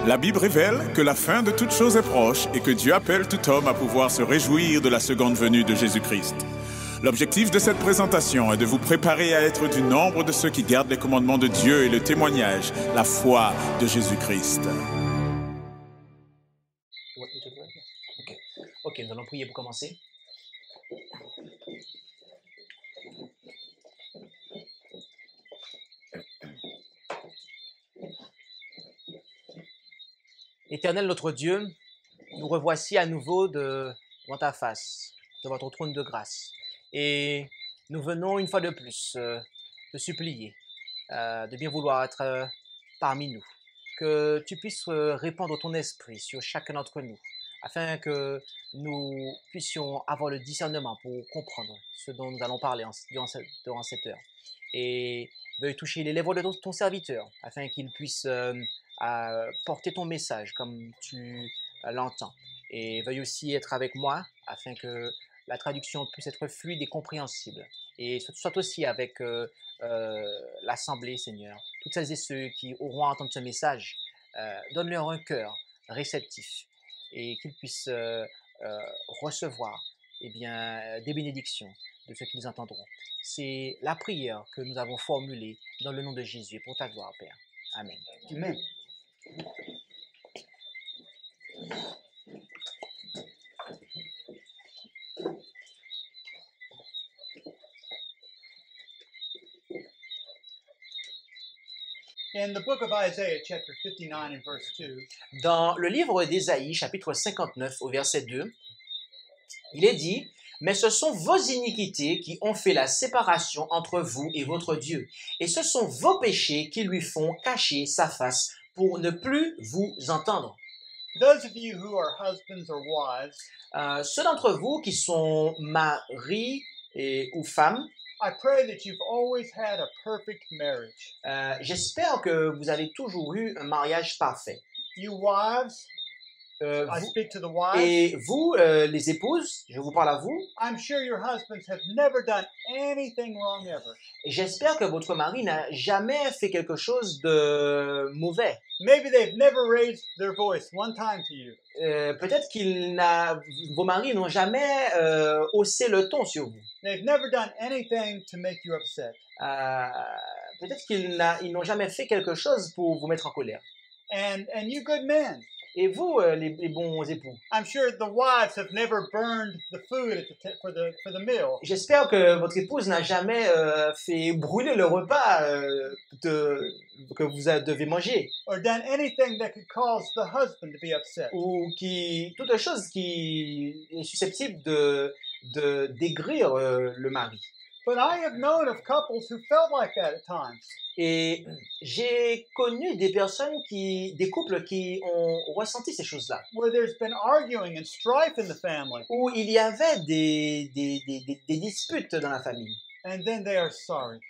La Bible révèle que la fin de toute chose est proche et que Dieu appelle tout homme à pouvoir se réjouir de la seconde venue de Jésus-Christ. L'objectif de cette présentation est de vous préparer à être du nombre de ceux qui gardent les commandements de Dieu et le témoignage, la foi de Jésus-Christ. Ok, nous allons prier pour commencer. Éternel notre Dieu, nous revoici à nouveau devant ta face, devant ton trône de grâce. Et nous venons une fois de plus te supplier de bien vouloir être parmi nous. Que tu puisses répandre ton esprit sur chacun d'entre nous, afin que nous puissions avoir le discernement pour comprendre ce dont nous allons parler durant cette heure. Et veuille toucher les lèvres de ton serviteur, afin qu'il puisse porter ton message comme tu l'entends. Et veuille aussi être avec moi, afin que la traduction puisse être fluide et compréhensible. Et soit aussi avec l'Assemblée, Seigneur. Toutes celles et ceux qui auront à entendre ce message, donne-leur un cœur réceptif et qu'ils puissent recevoir des bénédictions de ce qu'ils entendront. C'est la prière que nous avons formulée dans le nom de Jésus et pour ta gloire, Père. Amen. Amen. In the book of Isaiah, chapter 59 and verse 2, Dans le livre d'Ésaïe, chapitre 59, au verset 2, il est dit « Mais ce sont vos iniquités qui ont fait la séparation entre vous et votre Dieu, et ce sont vos péchés qui lui font cacher sa face pour ne plus vous entendre. » those of you who are husbands or wives, Ceux d'entre vous qui sont maris ou femmes, I pray that you've always had a perfect marriage. j'espère que vous avez toujours eu un mariage parfait. You wives, I Vous- speak to the wives. et vous, les épouses, je vous parle à vous, I'm sure your husbands have never done anything wrong ever. j'espère que votre mari n'a jamais fait quelque chose de mauvais. Maybe they've never raised their voice one time to you. Peut-être vos maris n'ont jamais haussé le ton sur vous. They've never done anything to make you upset. Peut-être ils n'ont jamais fait quelque chose pour vous mettre en colère. And you good men, Et vous, les bons époux, I'm sure the wives have never burned the food at for the meal. j'espère que votre épouse n'a jamais fait brûler le repas que vous devez manger, Or done anything that could cause the husband to be upset. ou toute chose qui est susceptible d'aigrir le mari. But I have known of couples who felt like that at times. Et j'ai connu des couples qui ont ressenti ces choses-là, Where there's been arguing and strife in the family, où il y avait des disputes dans la famille. and then they are sorry.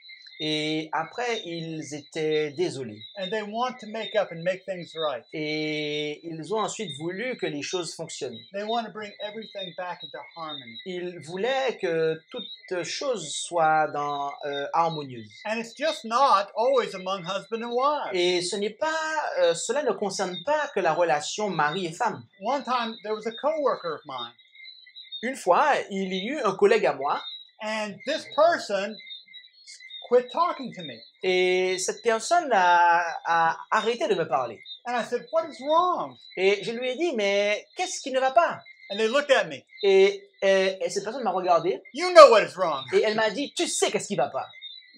Et après, ils étaient désolés. And they want to make up and make things right. Et ils ont ensuite voulu que les choses fonctionnent. They want to bring everything back into harmony. Ils voulaient que toute chose soit harmonieuse. And it's just not always among husband and wife. Et cela ne concerne pas que la relation mari et femme. One time there was a coworker of mine, Une fois, il y eut un collègue à moi, and this person quit talking to me. et cette personne a arrêté de me parler. And I said, "What is wrong?" Et je lui ai dit, mais qu'est-ce qui ne va pas? And they looked at me. Et cette personne m'a regardé, You know what is wrong. et elle m'a dit, tu sais qu'est-ce qui va pas?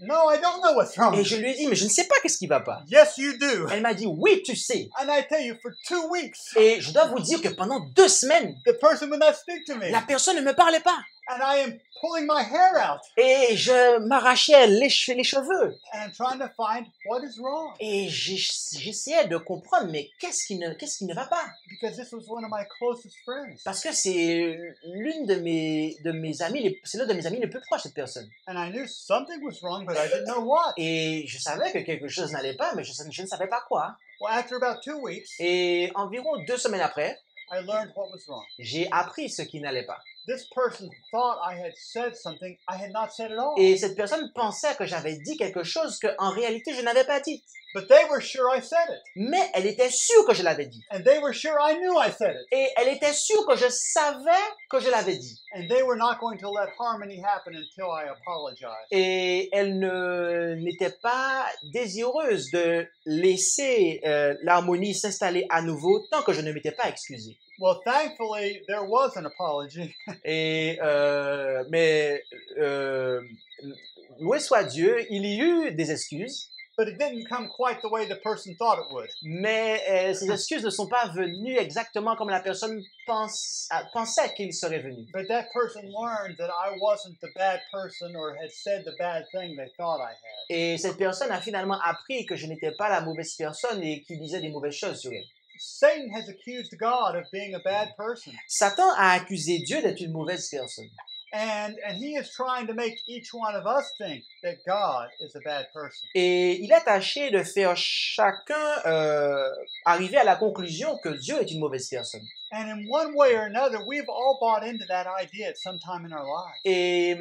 No, I don't know what's wrong. Et je lui ai dit, mais je ne sais pas qu'est-ce qui va pas. Yes, you do. Elle m'a dit, oui, tu sais. And I tell you, for 2 weeks, Et je dois vous dire que pendant 2 semaines, the person would not speak to me. la personne ne me parlait pas. And I am pulling my hair out. Et je m'arrachais les cheveux. And I'm trying to find what is wrong. Et j'essayais de comprendre, mais qu'est-ce qui ne va pas? Because this was one of my closest friends. Parce que c'est l'une de mes amis, c'est l'un de mes amis les plus proches, cette personne. And I knew something was wrong, but I didn't know what. Et je savais que quelque chose n'allait pas, mais je ne savais pas quoi. Well, after about 2 weeks, Et environ 2 semaines après, I learned what was wrong. j'ai appris ce qui n'allait pas. this person thought I had said something I had not said at all. Et cette personne pensait que j'avais dit quelque chose qu'en réalité, je n'avais pas dit. But they were sure I said it. Mais elle était sûre que je l'avais dit. And they were sure I knew I said it. Et elle était sûre que je savais que je l'avais dit. And they were not going to let harmony happen until I apologized. Et elle n'était pas désireuse de laisser l'harmonie s'installer à nouveau tant que je ne m'étais pas excusé. Well, thankfully, there was an apology. Et, loué soit Dieu, il y eut des excuses, But it didn't come quite the way the person thought it would. mais ces excuses ne sont pas venues exactement comme la personne pensait qu'il serait venu. But that person learned that I wasn't the bad person or had said the bad thing they thought I had. Et cette personne a finalement appris que je n'étais pas la mauvaise personne et qu'il disait des mauvaises choses sur elle. Satan has accused God of being a bad person. Satan a accusé Dieu d'être une mauvaise personne. And he is trying to make each one of us think that God is a bad person. Et il a tâché de faire chacun arriver à la conclusion que Dieu est une mauvaise personne. And in one way or another, we've all bought into that idea at some time in our lives. Et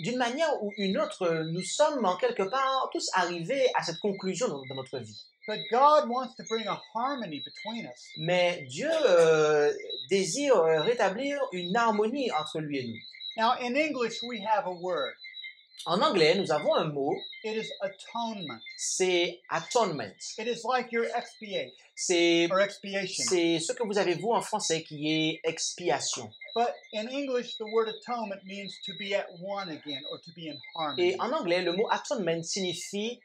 d'une manière ou une autre, nous sommes en quelque part tous arrivés à cette conclusion dans notre vie. But God wants to bring a harmony between us. Mais Dieu désire rétablir une harmonie entre lui et nous. Now, in English, we have a word. En anglais, nous avons un mot, It is atonement. c'est atonement. It is like your expiate C'est or expiation. ce que vous avez vous en français qui est expiation. But in English, the word atonement means to be at one again or to be in harmony. Et en anglais, le mot atonement signifie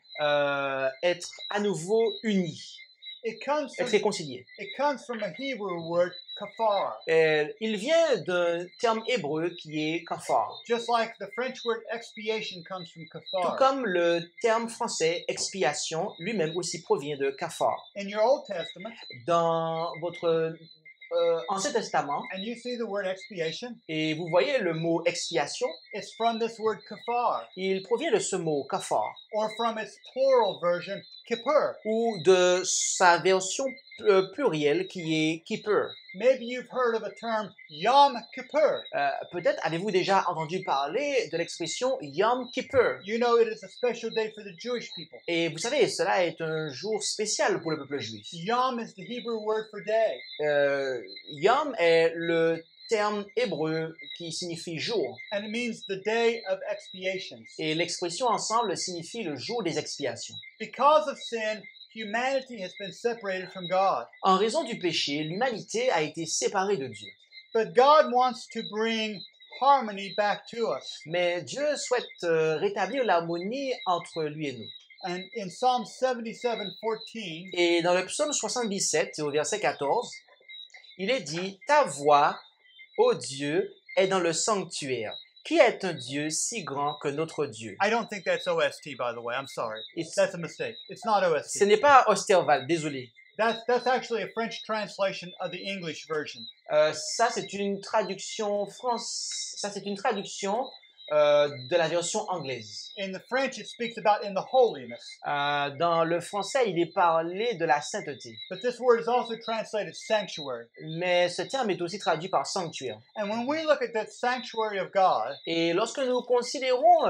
être à nouveau uni, être réconcilié. It comes from a Hebrew word, kafar. Il vient d'un terme hébreu qui est kafar. Just like the French word expiation comes from Tout kafar. comme le terme français expiation lui-même aussi provient de kafar. In your Old Testament, Dans votre Ancien Testament, and you see the word expiation, et vous voyez le mot expiation, it's from this word kafar, il provient de ce mot kafar, or from its plural version, kippur. ou de sa version plurielle qui est kippur. Maybe you've heard of a term, Yom Kippur. Peut-être avez-vous déjà entendu parler de l'expression Yom Kippur. You know it is a special day for the Jewish people. Et vous savez, cela est un jour spécial pour le peuple juif. Yom is the Hebrew word for day. Yom est le terme hébreu qui signifie jour. And it means the day of expiations. Et l'expression ensemble signifie le jour des expiations. Because of sin, humanity has been separated from God. En raison du péché, l'humanité a été séparée de Dieu. But God wants to bring harmony back to us. Mais Dieu souhaite rétablir l'harmonie entre lui et nous. And in Psalm 77:14, Et dans le psaume 77, au verset 14, il est dit « Ta voix, ô Dieu, est dans le sanctuaire. Qui est un Dieu si grand que notre Dieu? » I don't think that's OST, by the way. I'm sorry. It's- That's a mistake. It's not Ce OST. n'est pas Osterwald, désolé. That's actually a French translation of the English version. Ça, c'est une traduction de la version anglaise. In the French, it speaks about in the holiness. Dans le français, il est parlé de la sainteté. But this word is also translated sanctuary. Mais ce terme est aussi traduit par sanctuaire. And when we look at that sanctuary of God, Et lorsque nous considérons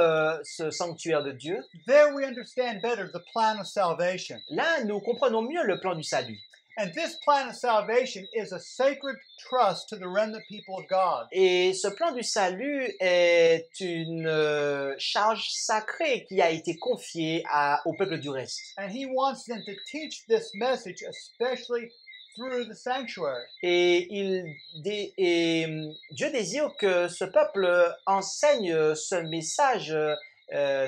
ce sanctuaire de Dieu, there we understand better the plan of salvation. là, nous comprenons mieux le plan du salut. And this plan of salvation is a sacred trust to the remnant people of God. Et ce plan du salut est une charge sacrée qui a été confiée au peuple du reste. And he wants them to teach this message, especially through the sanctuary. Et Dieu désire que ce peuple enseigne ce message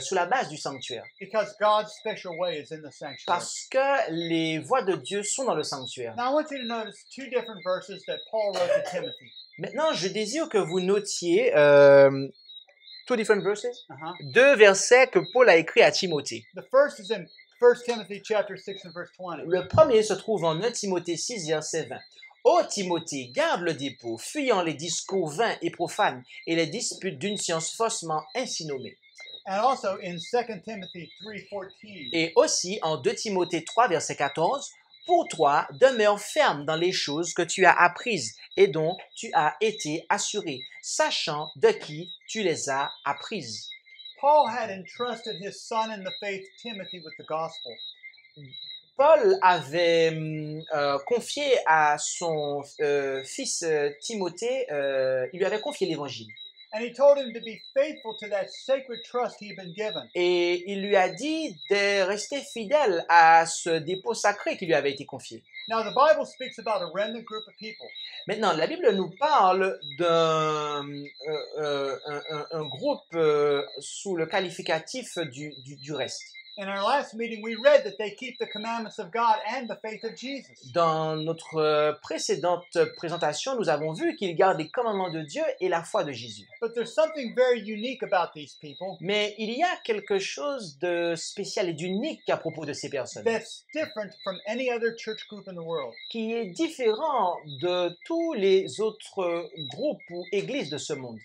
sous la base du sanctuaire. Because God's special way is in the sanctuary. Parce que les voies de Dieu sont dans le sanctuaire. Now I want you to notice two different verses that Paul wrote to Timothy. Maintenant, je désire que vous notiez two different verses, Uh-huh. 2 versets que Paul a écrits à Timothée. The first is in 1 Timothy chapter 6 and verse 20. Le premier se trouve en 1 Timothée 6, verset 20. Ô Timothée, garde le dépôt, fuyant les discours vains et profanes et les disputes d'une science faussement ainsi nommée. And also in 2 Timothy 3:14. Et aussi en 2 Timothée 3, verset 14, pour toi, demeure ferme dans les choses que tu as apprises et dont tu as été assuré, sachant de qui tu les as apprises. Paul had entrusted his son in the faith, Timothy, with the gospel. Paul avait confié à son fils Timothée, il lui avait confié l'évangile. And he told him to be faithful to that sacred trust he had been given. Et il lui a dit de rester fidèle à ce dépôt sacré qui lui avait été confié. Now, the Bible speaks about a remnant group of people. Maintenant, la Bible nous parle d'un un groupe sous le qualificatif du reste. In our last meeting, we read that they keep the commandments of God and the faith of Jesus. Dans notre précédente présentation, nous avons vu qu'ils gardent les commandements de Dieu et la foi de Jésus. But there's something very unique about these people Mais il y a quelque chose de spécial et d'unique à propos de ces personnes, that's different from any other church group in the world. qui est différent de tous les autres groupes ou églises de ce monde.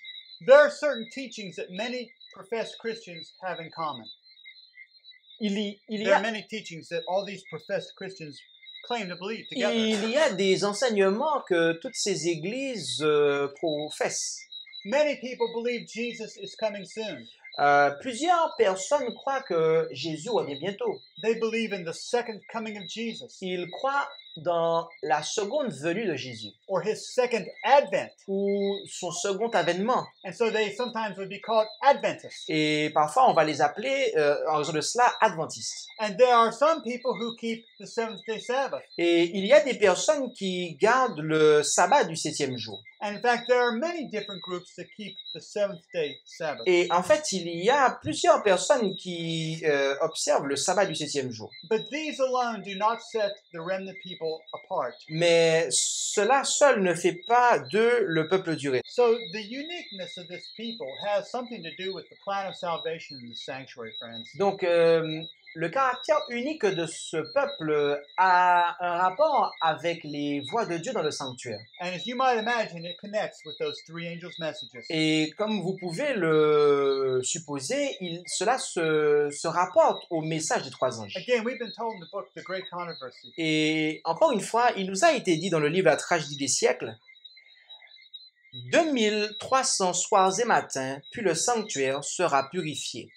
There are certain teachings that many professed Christians have in common. Il y There are a many teachings that all these professed Christians claim to believe together. Il y a des enseignements que toutes ces églises professent. Many people believe Jesus is coming soon. Plusieurs personnes croient que Jésus revient bientôt. They believe in the second coming of Jesus Ils croient dans la seconde venue de Jésus or his second advent. ou son second avènement. And so they sometimes would be called Adventists. Et parfois, on va les appeler, en raison de cela, adventistes. And there are some people who keep the seventh-day Sabbath. Et il y a des personnes qui gardent le sabbat du 7e jour. And in fact, there are many different groups that keep the seventh-day Sabbath. Et en fait, il y a plusieurs personnes qui observent le sabbat du 7e jour. But these alone do not set the remnant people apart. Mais cela seul ne fait pas d'eux le peuple du reste. So the uniqueness of this people has something to do with the plan of salvation in the sanctuary, friends. Donc, le caractère unique de ce peuple a un rapport avec les voies de Dieu dans le sanctuaire. And as you might imagine, it connects with those three angels' messages. Et comme vous pouvez le supposer, cela se rapporte au message des trois anges. Again, we've been told in the book, The Great Controversy, Et encore une fois, il nous a été dit dans le livre La tragédie des siècles, 2300 soirs et matins, puis le sanctuaire sera purifié.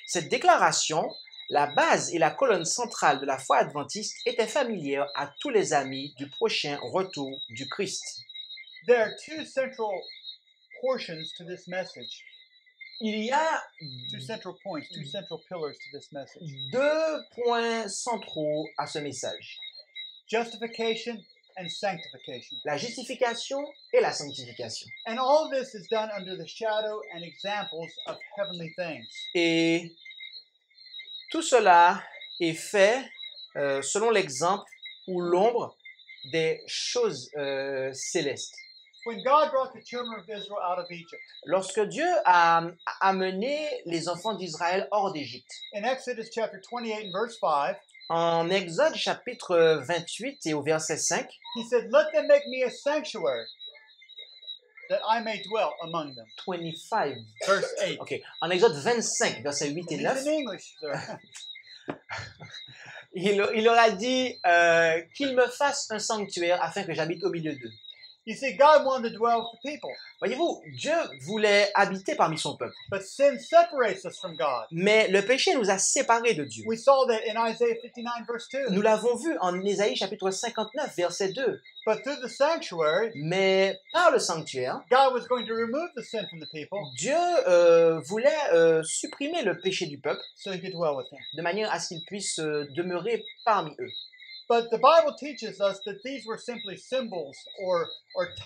Cette déclaration, la base et la colonne centrale de la foi adventiste, était familière à tous les amis du prochain retour du Christ. there are two central portions to this message, Il y a two central points, two central pillars to this message. deux points centraux à ce message. Justification and sanctification. La justification et la sanctification. And all this is done under the shadow and examples of heavenly things. Et tout cela est fait selon l'exemple ou l'ombre des choses célestes. When God brought the children of Israel out of Egypt, Lorsque Dieu a amené les enfants d'Israël hors d'Égypte, in Exodus chapter 28 and verse 5, en Exode chapitre 28 et au verset 5, he said, "Let them make me a sanctuary, that I may dwell among them." 25, Verse 8. ok, en Exode 25, versets 8 et He's 9, in English, sir. il leur a dit qu'il me fasse un sanctuaire afin que j'habite au milieu d'eux. You see, God wanted to dwell with the people, Voyez-vous, Dieu voulait habiter parmi son peuple, but sin separates us from God. mais le péché nous a séparés de Dieu. We saw that in Isaiah 59 verse 2. Nous l'avons vu en Ésaïe chapitre 59, verset 2. But through the sanctuary, Mais par le sanctuaire, God was going to remove the sin from the people Dieu voulait supprimer le péché du peuple so he could dwell with them. de manière à ce qu'il puisse demeurer parmi eux. But the Bible teaches us that these were simply symbols or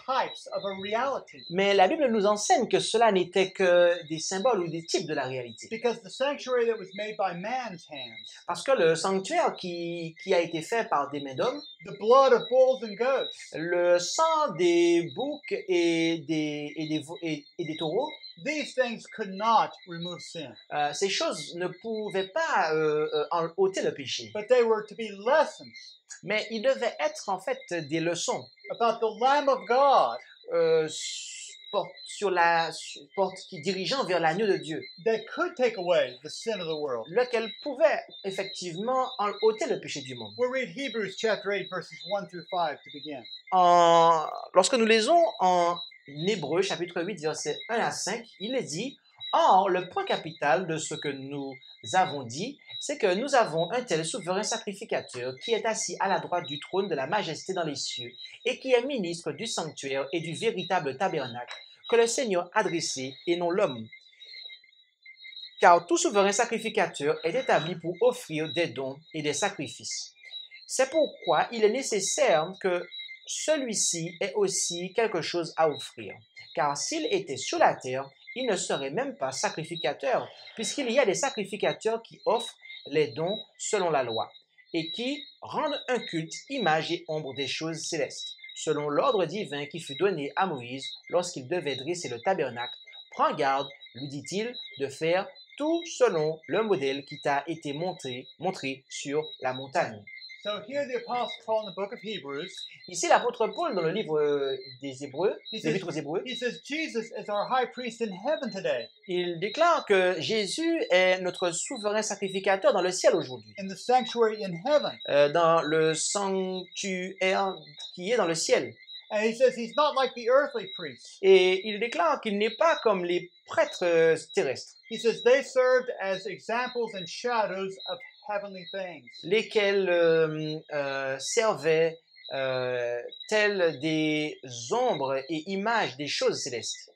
types of a reality. Mais la Bible nous enseigne que cela n'était que des symboles ou des types de la réalité. Because the sanctuary that was made by man's hands, Parce que le sanctuaire qui a été fait par des mains d'hommes, the blood of bulls and goats, le sang des boucs et des taureaux, these things could not remove sin. ces choses ne pouvaient pas ôter le péché. But they were to be lessons Mais ils devaient être en fait des leçons about the Lamb of God porte qui dirigeant vers l'agneau de Dieu, that could take away the sin of the world. lequel pouvait effectivement ôter le péché du monde. We'll read Hebrews chapter 8, verses 1 through 5 to begin. Lorsque nous lisons en Hébreux chapitre 8, versets 1 à 5, il est dit « Or, le point capital de ce que nous avons dit, c'est que nous avons un tel souverain sacrificateur qui est assis à la droite du trône de la majesté dans les cieux et qui est ministre du sanctuaire et du véritable tabernacle que le Seigneur a dressé et non l'homme. Car tout souverain sacrificateur est établi pour offrir des dons et des sacrifices. C'est pourquoi il est nécessaire que celui-ci ait aussi quelque chose à offrir. Car s'il était sur la terre, il ne serait même pas sacrificateur, puisqu'il y a des sacrificateurs qui offrent les dons selon la loi, et qui rendent un culte, image et ombre des choses célestes, selon l'ordre divin qui fut donné à Moïse lorsqu'il devait dresser le tabernacle. Prends garde, lui dit-il, de faire tout selon le modèle qui t'a été montré sur la montagne. So here the Apostle Paul in the book of Hebrews, Ici, l'apôtre Paul, dans le livre des Hébreux, l'Épître aux Hébreux, he says Jesus is our high priest in heaven today, il déclare que Jésus est notre souverain sacrificateur dans le ciel aujourd'hui, in the sanctuary in heaven. dans le sanctuaire qui est dans le ciel. And he says he's not like the earthly priests. Et il déclare qu'il n'est pas comme les prêtres terrestres, He says they served as examples and shadows of heavenly things. lesquels servaient tels des ombres et images des choses célestes.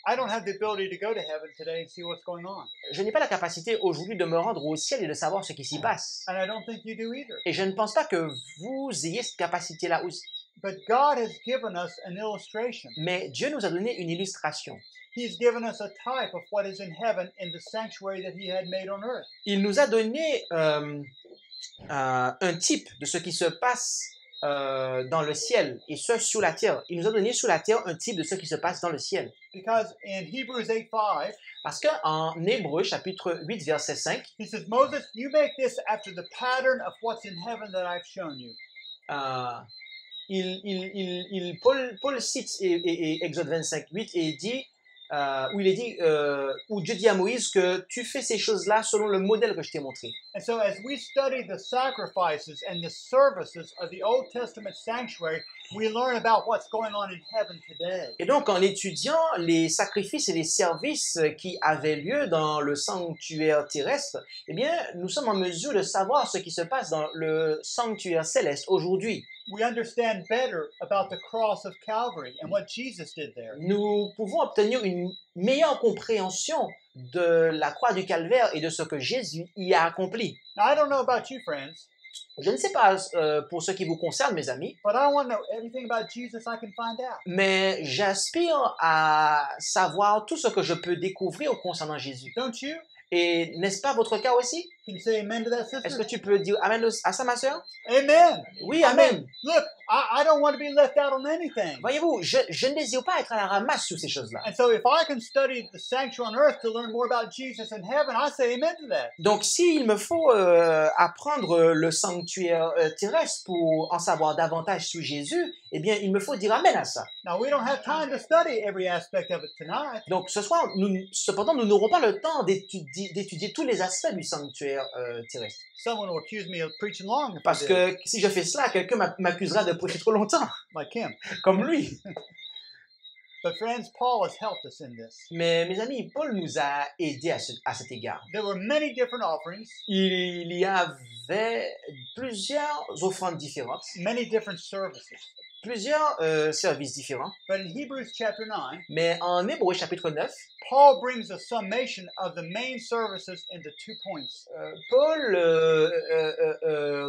I don't have the ability to go to heaven today and see what's going on. Je n'ai pas la capacité aujourd'hui de me rendre au ciel et de savoir ce qui s'y passe. And I don't think you do either. Et je ne pense pas que vous ayez cette capacité-là aussi. But God has given us an illustration. Mais Dieu nous a donné une illustration. He's given us a type of what is in heaven in the sanctuary that he had made on earth. Il nous a donné un type de ce qui se passe dans le ciel et ce sur la terre. Il nous a donné sur la terre un type de ce qui se passe dans le ciel. Because in Hebrews 8:5, Parce qu'en Hébreux, chapitre 8, verset 5, he says, Moses, you make this after the pattern of what's in heaven that I've shown you. Paul cite et Exode 25, 8 et dit, où Dieu dit à Moïse que tu fais ces choses-là selon le modèle que je t'ai montré. And so as we study the sacrifices and the services of the Old Testament sanctuary, we learn about what's going on in heaven today. Et donc, en étudiant les sacrifices et les services qui avaient lieu dans le sanctuaire terrestre, eh bien, nous sommes en mesure de savoir ce qui se passe dans le sanctuaire céleste aujourd'hui. We understand better about the cross of Calvary and what Jesus did there. Nous pouvons obtenir une meilleure compréhension de la croix du Calvaire et de ce que Jésus y a accompli. Now, I don't know about you, friends, Je ne sais pas pour ce qui vous concerne, mes amis, but I want to know everything about Jesus I can find out. mais j'aspire à savoir tout ce que je peux découvrir concernant Jésus. Don't you? Et n'est-ce pas votre cas aussi? Can you say amen to that, Est-ce sister? que tu peux dire Amen à ça, ma sœur? Amen. Oui, Amen. Look, I don't want to be left out on anything. Voyez-vous, je ne désire pas être à la ramasse sur ces choses-là. And so if I can study the sanctuary on earth to learn more about Jesus in heaven, I say amen to that. Donc, s'il me faut apprendre le sanctuaire terrestre pour en savoir davantage sur Jésus, eh bien, il me faut dire Amen à ça. Now, we don't have time to study every aspect of it tonight, Donc, ce soir, cependant, nous n'aurons pas le temps d'étudier tous les aspects du sanctuaire terrestre. someone will accuse me of preaching long if I Parce did, que si je fais cela, quelqu'un m'accusera de prêcher trop longtemps, like him. comme lui. But friends, Paul has helped us in this. Mais mes amis, Paul nous a aidés à cet égard. There were many different offerings, Il y avait plusieurs offrandes différentes, many different services. plusieurs services différents. But in Hebrews chapter 9, Mais en Hébreux chapitre 9, Paul brings a summation of the main services into 2 points. Paul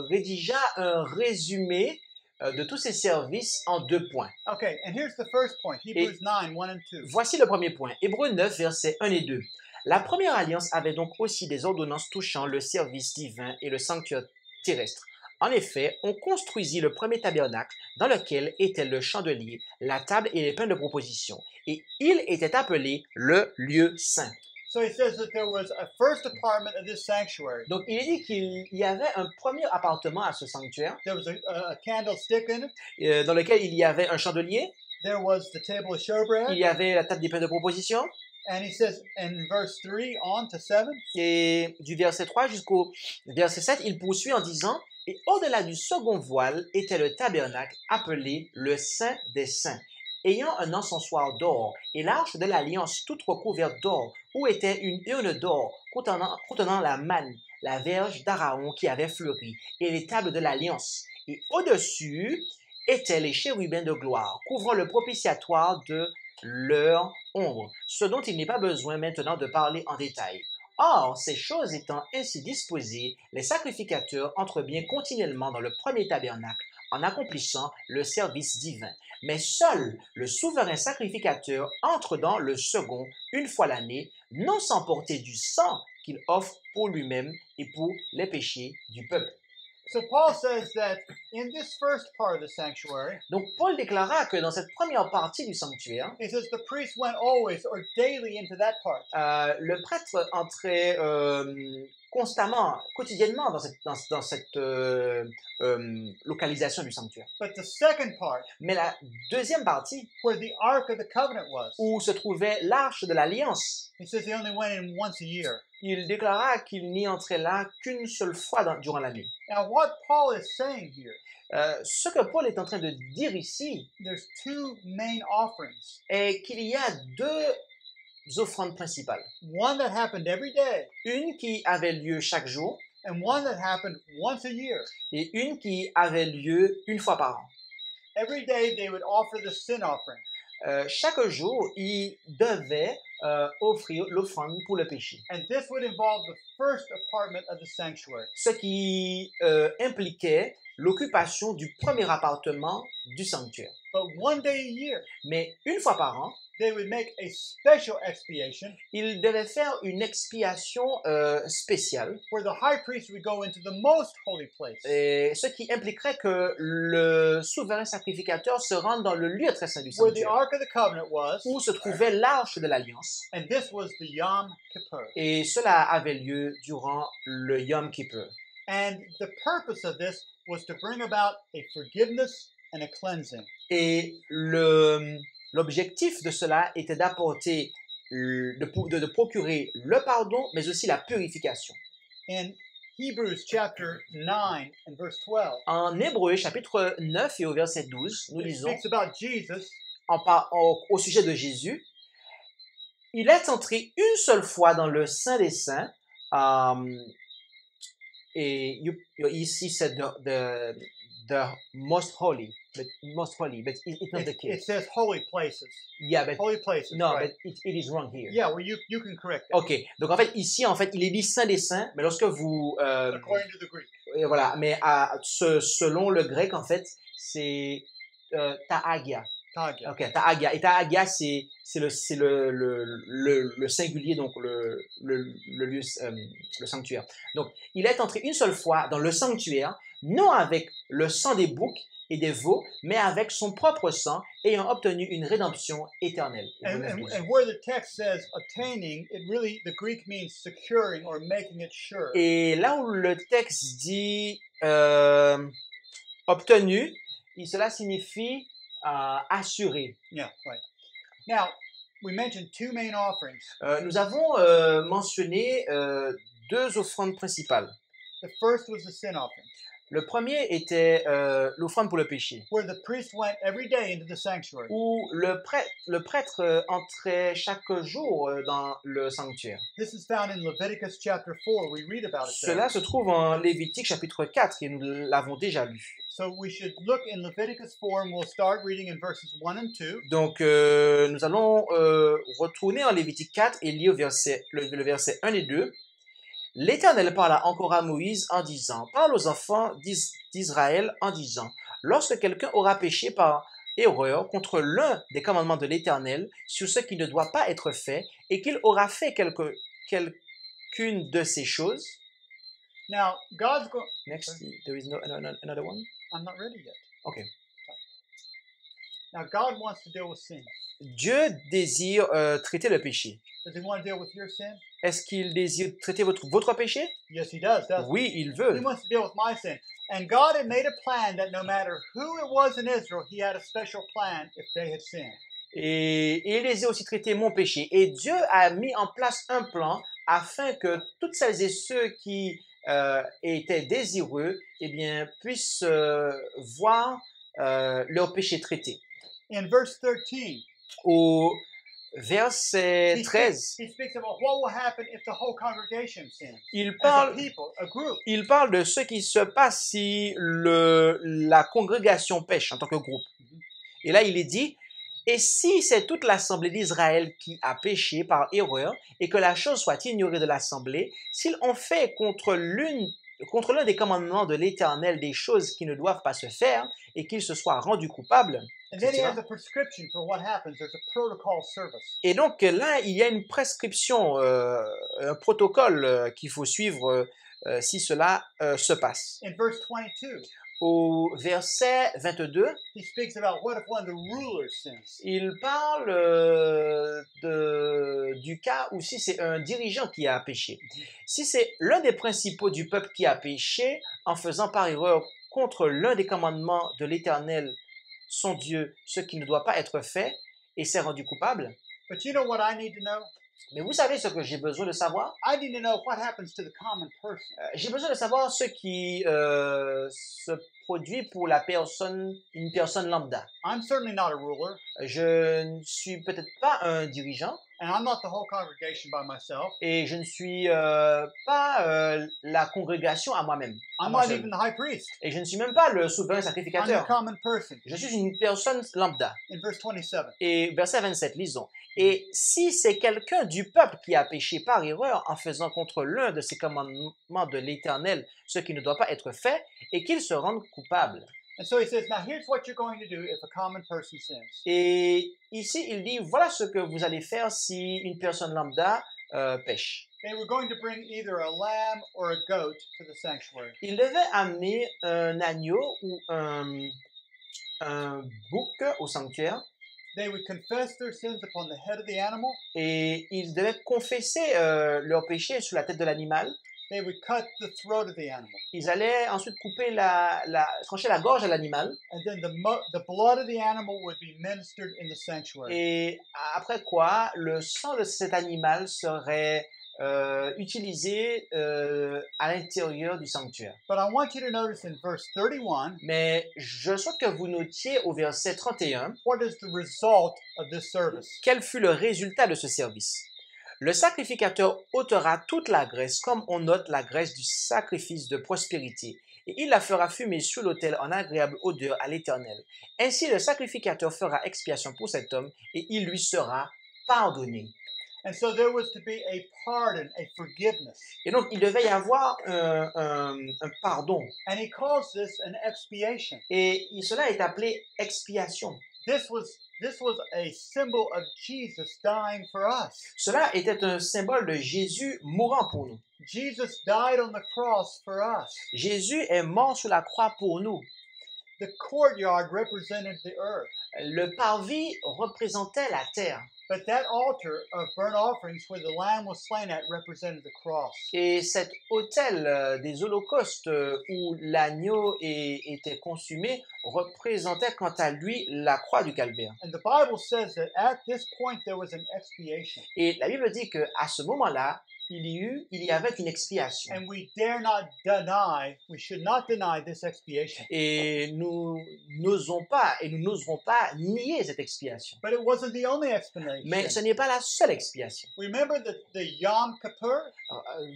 rédigea un résumé de tous ces services en 2 points. Okay, and here's the first point, Hebrews 9, 1 and 2. Voici le premier point, Hébreux 9, versets 1 et 2. La première alliance avait donc aussi des ordonnances touchant le service divin et le sanctuaire terrestre. En effet, on construisit le premier tabernacle dans lequel était le chandelier, la table et les pains de proposition. Et il était appelé le lieu saint. So he says that there was a first apartment of this sanctuary. Donc, il est dit qu'il y avait un premier appartement à ce sanctuaire There was a candlestick in it. dans lequel il y avait un chandelier, there was the table of showbread. il y avait la table des pains de proposition. And he says in verse 3 on to 7, Et du verset 3 jusqu'au verset 7, il poursuit en disant « Et au-delà du second voile était le tabernacle appelé le Saint des Saints, ayant un encensoir d'or, et l'arche de l'Alliance toute recouverte d'or, où était une urne d'or contenant la manne, la verge d'Aaron qui avait fleuri, et les tables de l'Alliance. Et au-dessus étaient les chérubins de gloire, couvrant le propitiatoire de leur ombre, ce dont il n'est pas besoin maintenant de parler en détail. Or, ces choses étant ainsi disposées, les sacrificateurs entrent bien continuellement dans le premier tabernacle en accomplissant le service divin. Mais seul le souverain sacrificateur entre dans le second une fois l'année, non sans porter du sang qu'il offre pour lui-même et pour les péchés du peuple. So Paul says that in this first part of the sanctuary, Donc Paul déclara que dans cette première partie du sanctuaire, he says the priest went always or daily into that part. le prêtre entrait constamment, quotidiennement dans cette localisation du sanctuaire. But the second part, Mais la deuxième partie, where the Ark of the Covenant was, où se trouvait l'arche de l'Alliance, he says he only went in once a year. il déclara qu'il n'y entrait là qu'une seule fois durant l'année. Now what Paul is saying here, Ce que Paul est en train de dire ici there's two main offerings. est qu'il y a deux offrandes principales. One that happened every day Une qui avait lieu chaque jour and one that happened once a year. et une qui avait lieu une fois par an. Every day they would offer the sin offering. Chaque jour, il devait offrir l'offrande pour le péché. And this would involve the first apartment of the sanctuary. Ce qui impliquait l'occupation du premier appartement du sanctuaire. But one day a year, Mais une fois par an, they would make a special expiation il devait faire une expiation spéciale, where the high priest would go into the most holy place. ce qui impliquerait que le souverain sacrificateur se rende dans le lieu très saint du Where the sanctuaire, Ark of the Covenant was, où se trouvait l'arche de l'Alliance. and this was the Yom Kippur. Et cela avait lieu durant le Yom Kippur. And the purpose of this was to bring about a forgiveness and a cleansing. Et l'objectif de cela était d'apporter, de procurer le pardon, mais aussi la purification. In Hebrews chapter 9 and verse 12, En Hébreux, chapitre 9 et au verset 12, nous it lisons speaks about Jesus au sujet de Jésus. Il est entré une seule fois dans le Saint des Saints, et ici c'est the most holy, but it's not the It case. says holy places. Yeah, but Holy places. no, right? but it is wrong here. Yeah, well, you can correct that. Ok, donc en fait ici il est dit Saint des Saints, mais lorsque vous According to the Greek. voilà, mais selon le grec en fait c'est ta'agia. Tagia. Ok, ta'agia. Et ta'agia c'est le singulier, donc le lieu, le sanctuaire. Donc il est entré une seule fois dans le sanctuaire, non avec le sang des boucs et des veaux, mais avec son propre sang, ayant obtenu une rédemption éternelle. And where the text says obtaining, it really, the Greek means securing or making it sure. Et là où le texte dit obtenu, cela signifie assuré. Yeah, right. Now, we mentioned two main offerings. Nous avons mentionné deux offrandes principales. The first was the sin offering, Le premier était l'offrande pour le péché, where the priest went every day into the sanctuary. où le prêtre entrait chaque jour dans le sanctuaire. This is found in Leviticus chapter 4. We read about it there. Cela se trouve en Lévitique chapitre 4 et nous l'avons déjà lu. So we should look in Leviticus 4 and we'll start reading in verses 1 and 2. Donc nous allons retourner en Lévitique 4 et lire le verset 1 et 2. L'Éternel parla encore à Moïse en disant, parle aux enfants d'Israël en disant, lorsque quelqu'un aura péché par erreur contre l'un des commandements de l'Éternel sur ce qui ne doit pas être fait et qu'il aura fait quelqu'une de ces choses. Now, God's going... Next, there is another one. I'm not ready yet. Okay. Now, God wants to deal with sin. Dieu désire traiter le péché. Does he want to deal with your sin? Est-ce qu'il désire traiter votre péché? Yes, he does, doesn't Oui, il he? He veut. wants to deal with my sin. And God had made a plan that no matter who it was in Israel, he had a special plan if they had sinned. Et il les a aussi traités mon péché. Et Dieu a mis en place un plan afin que toutes celles et ceux qui étaient désireux, eh bien, puissent voir leur péché traité. In verse 13, Au verset he 13, speaks about what will happen if the whole congregation sins. il As a parle, people, a group. il parle de ce qui se passe si la congrégation pêche en tant que groupe. Et là, il est dit, et si c'est toute l'assemblée d'Israël qui a péché par erreur et que la chose soit ignorée de l'assemblée, s'ils ont fait contre l'un des commandements de l'Éternel des choses qui ne doivent pas se faire et qu'ils se soient rendus coupables. And then he etc. has a prescription for what happens. There's a protocol service. Et donc là, il y a une prescription, un protocole qu'il faut suivre si cela se passe. In verse 22, Au verset 22, he speaks about what if one of the rulers sins. il parle du cas où si c'est un dirigeant qui a péché. Si c'est l'un des principaux du peuple qui a péché en faisant par erreur contre l'un des commandements de l'Éternel, son Dieu, ce qui ne doit pas être fait, et s'est rendu coupable. But you know what I need to know? Mais vous savez ce que j'ai besoin de savoir? I need to know what happens to the common person. J'ai besoin de savoir ce qui se produit pour une personne lambda. I'm certainly not a ruler, Je ne suis peut-être pas un dirigeant and I'm not the whole congregation by myself. et je ne suis pas la congrégation à moi-même. à I'm moi not seul. even the high priest. Et je ne suis même pas le souverain I'm the sacrificateur. common person. Je suis une personne lambda. In verse 27, Et verset 27, lisons. Et si c'est quelqu'un du peuple qui a péché par erreur en faisant contre l'un de ces commandements de l'Éternel ce qui ne doit pas être fait, et qu'il se rende coupable. and so he says, now here's what you're going to do if a common person sins. Et ici, il dit, voilà ce que vous allez faire si une personne lambda pêche. They were going to bring either a lamb or a goat to the sanctuary. Il devait amener un agneau ou un bouc au sanctuaire They would confess their sins upon the head of the animal. et ils devaient confesser leur péché sur la tête de l'animal. They would cut the throat of the animal. Ils allaient ensuite couper trancher la gorge à l'animal. And then the blood of the animal would be ministered in the sanctuary. Et après quoi, le sang de cet animal serait utilisé à l'intérieur du sanctuaire. But I want you to notice in verse 31, Mais je souhaite que vous notiez au verset 31 what is the result of this service? quel fut le résultat de ce service. Le sacrificateur ôtera toute la graisse comme on ôte la graisse du sacrifice de prospérité, et il la fera fumer sur l'autel en agréable odeur à l'Éternel. Ainsi le sacrificateur fera expiation pour cet homme, et il lui sera pardonné. And so there was to be a pardon, a forgiveness. Et donc il devait y avoir un pardon, And he calls this an expiation. et cela est appelé expiation. This was a symbol of Jesus dying for us. Cela était un symbole de Jésus mourant pour nous. Jesus died on the cross for us. Jésus est mort sur la croix pour nous. The courtyard represented the earth, Le parvis représentait la terre. but that altar of burnt offerings where the lamb was slain at represented the cross. Et cet autel des holocaustes où l'agneau était consumé représentait quant à lui la croix du calvaire. And the Bible says that at this point there was an expiation. Et la Bible dit qu'à ce moment-là, il y avait une expiation. And we should not deny this expiation. Et nous n'osons pas et nous n'oserons pas nier cette expiation. But it wasn't the only explanation. Mais ce n'est pas la seule expiation. Remember the Yom Kippur,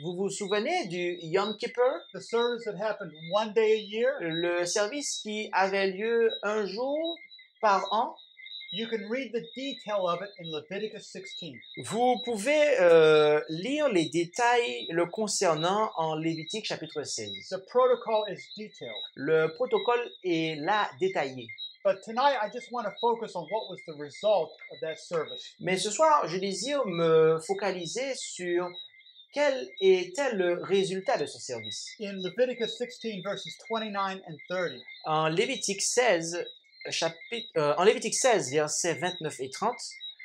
Vous vous souvenez du Yom Kippur, the service that happened one day a year? le service qui avait lieu un jour par an? You can read the detail of it in Leviticus 16. Vous pouvez lire les détails le concernant en Lévitique chapitre 16. The protocol is detailed. Le protocole est là détaillé. But tonight I just want to focus on what was the result of that service. Mais ce soir, je désire me focaliser sur quel était le résultat de ce service. In Leviticus 16 verses 29 and 30, En Lévitique 16, versets 29 et 30,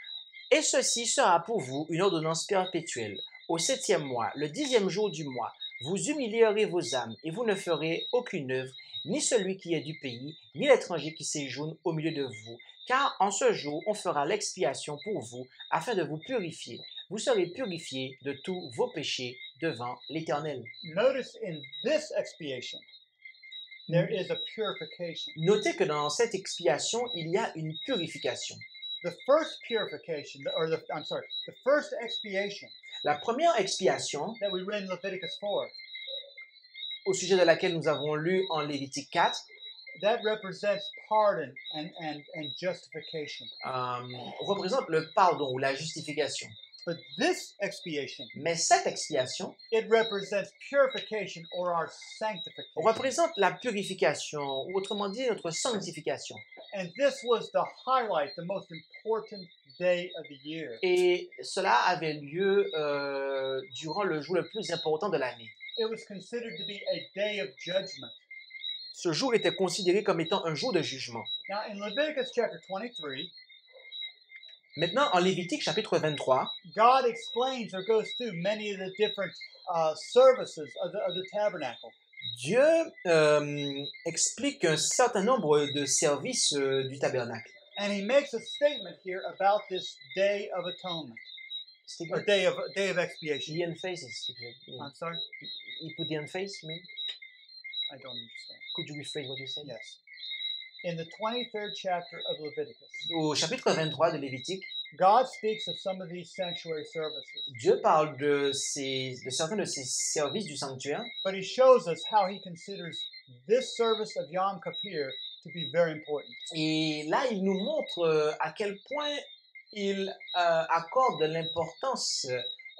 « Et ceci sera pour vous une ordonnance perpétuelle. Au 7e mois, le 10e jour du mois, Vous humilierez vos âmes et vous ne ferez aucune œuvre, ni celui qui est du pays, ni l'étranger qui séjourne au milieu de vous. Car en ce jour, on fera l'expiation pour vous, afin de vous purifier. Vous serez purifiés de tous vos péchés devant l'Éternel. Notice in this expiation, there is a purification. Notez que dans cette expiation, il y a une purification. The first purification, the first expiation La première expiation, that we read in Leviticus 4, au sujet de laquelle nous avons lu en Lévitique 4, that represents pardon and justification. représente le pardon ou la justification. But this expiation, Mais cette expiation it represents purification or our sanctification. représente la purification, ou autrement dit, notre sanctification. And this was the highlight, the most important day of the year. Et cela avait lieu durant le jour le plus important de l'année. It was considered to be a day of judgment. Ce jour était considéré comme étant un jour de jugement. Now, in Leviticus chapter 23, Maintenant, en Lévitique chapitre 23, God explains or goes through many of the different services of the tabernacle. Dieu explique un certain nombre de services du tabernacle. And he makes a statement here about this day of atonement, or day of expiation. The emphasis. I'm sorry? You put the emphasis, you mean? I don't understand. Could you rephrase what you said? Yes. In the 23rd chapter of Leviticus, Au chapitre 23 de Lévitique, God speaks of some of these sanctuary services, Dieu parle de certains de ces services du sanctuaire, but he shows us how he considers this service of Yom Kippur to be very important. et là il nous montre à quel point il accorde de l'importance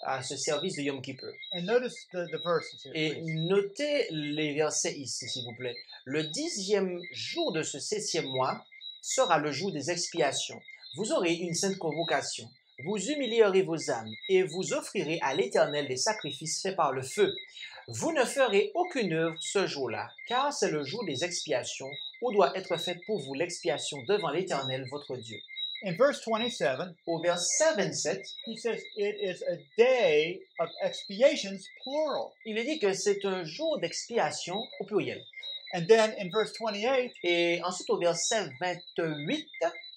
à ce service de Yom Kippur. And notice the verses here, Et please. notez les versets ici, s'il vous plaît. Le 10e jour de ce 7e mois sera le jour des expiations. Vous aurez une sainte convocation. Vous humilierez vos âmes et vous offrirez à l'Éternel des sacrifices faits par le feu. Vous ne ferez aucune œuvre ce jour-là, car c'est le jour des expiations où doit être faite pour vous l'expiation devant l'Éternel, votre Dieu. In verse 27, Au verset 27, he says it is a day of expiations, plural. il est dit que c'est un jour d'expiation au pluriel. And then in verse 28, Et ensuite au verset 28,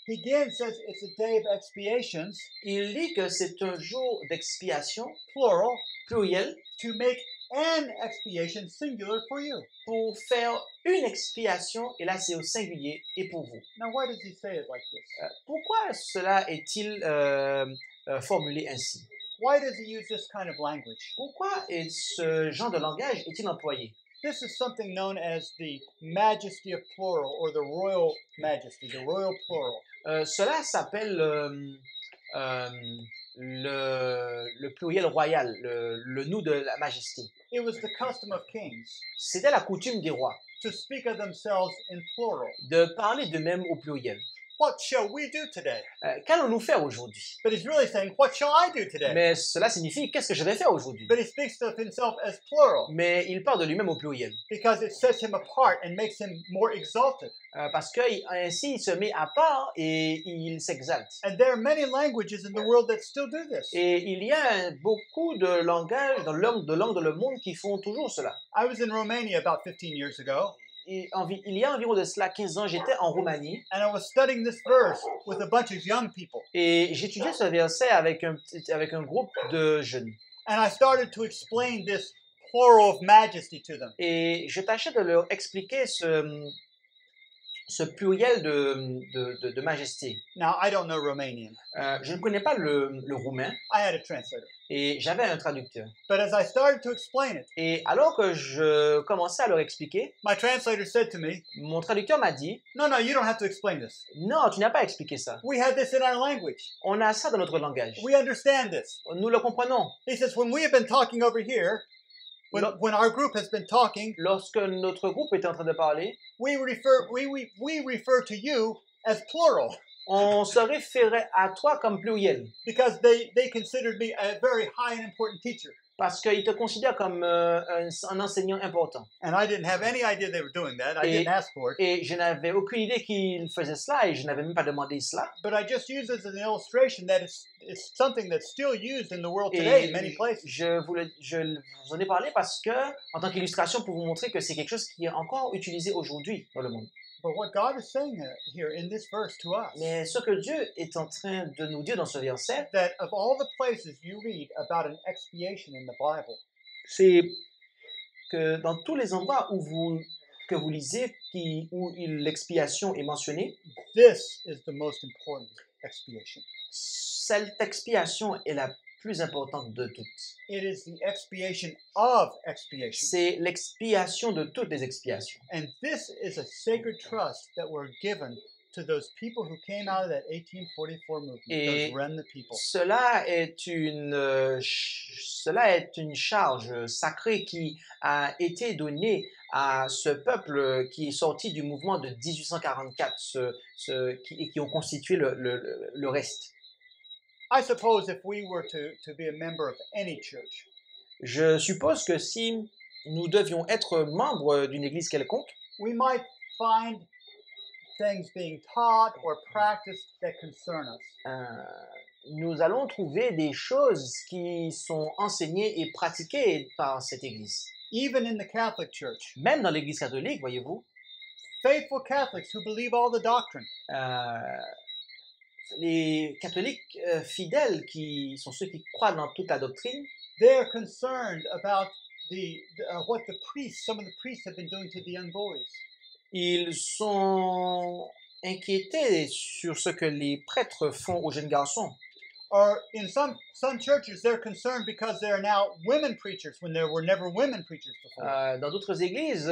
he again says it's a day of expiations, il dit que c'est un jour d'expiation plural, pluriel to make an expiation, singular, for you. pour faire une expiation, et là c'est au singulier, et pour vous. Now, why does he say it like this? Pourquoi cela est-il formulé ainsi? Why does he use this kind of language? Pourquoi ce genre de langage est-il employé? This is something known as the majesty of plural, or the royal majesty, the royal plural. Cela s'appelle le pluriel royal, le nous de la majesté. It was the custom of kings C'était la coutume des rois to speak of themselves in plural. de parler d'eux-mêmes au pluriel. What shall we do today? Qu'allons-nous faire aujourd'hui? But he's really saying, what shall I do today? Mais cela signifie qu'est-ce que je vais faire aujourd'hui? But he speaks of himself as plural Mais il parle de lui-même au pluriel. because it sets him apart and makes him more exalted. Parce qu'ainsi il se met à part et il s'exalte. And there are many languages in the world that still do this. Et il y a beaucoup de langages, de langues dans le monde qui font toujours cela. I was in Romania about 15 years ago, Et il y a environ de cela 15 ans, j'étais en Roumanie and I was studying this verse with a bunch of young people. et j'étudiais ce verset avec un groupe de jeunes. And I started to explain this plural of majesty to them. Et je tâchais de leur expliquer ce pluriel de majesté. Now, I don't know Romanian. Je ne connais pas le roumain I had a translator. et j'avais un traducteur. But as I started to explain it, Et alors que je commençais à leur expliquer, my translator said to me, mon traducteur m'a dit no, you don't have to explain this. « Non, tu n'as pas expliqué ça. We have this in our language. On a ça dans notre langage. We understand this. Nous le comprenons. He says, when we have been talking over here, when our group has been talking, Lorsque notre groupe était en train de parler, we refer to you as plural on se référait à toi comme pluriel. because they considered me a very high and important teacher. parce qu'ils te considèrent comme un enseignant important. And I didn't have any idea they were doing that. I didn't ask for it. Et je n'avais aucune idée qu'ils faisaient cela et je n'avais même pas demandé cela. But I just use it as an illustration that it's something that's still used in the world today in many Et places. je vous en ai parlé parce que, en tant qu'illustration, pour vous montrer que c'est quelque chose qui est encore utilisé aujourd'hui dans le monde. But what God is saying here in this verse to us, Mais ce que Dieu est en train de nous dire dans ce verset, that of all the places you read about an expiation in the Bible, c'est que dans tous les endroits que vous lisez où l'expiation est mentionnée, this is the most important expiation. cette expiation est la plus importante de toutes. It is the expiation of expiation. C'est l'expiation de toutes les expiations. And this is a sacred trust that we're given to those people who came out of that 1844 movement, Et those remnant people. cela est une charge sacrée qui a été donnée à ce peuple qui est sorti du mouvement de 1844 qui ont constitué le reste. I suppose if we were to be a member of any church, Je suppose que si nous devions être membres d'une église quelconque, we might find things being taught or practiced that concern us. nous allons trouver des choses qui sont enseignées et pratiquées par cette église. Even in the Catholic Church, Même dans l'église catholique, voyez-vous, faithful Catholics who believe all the doctrine, les catholiques fidèles, qui sont ceux qui croient dans toute la doctrine, they're concerned about what some of the priests have been doing to the young boys. ils sont inquiétés sur ce que les prêtres font aux jeunes garçons. Or in some churches, they're concerned because there are now women preachers when there were never women preachers before. Dans d'autres églises,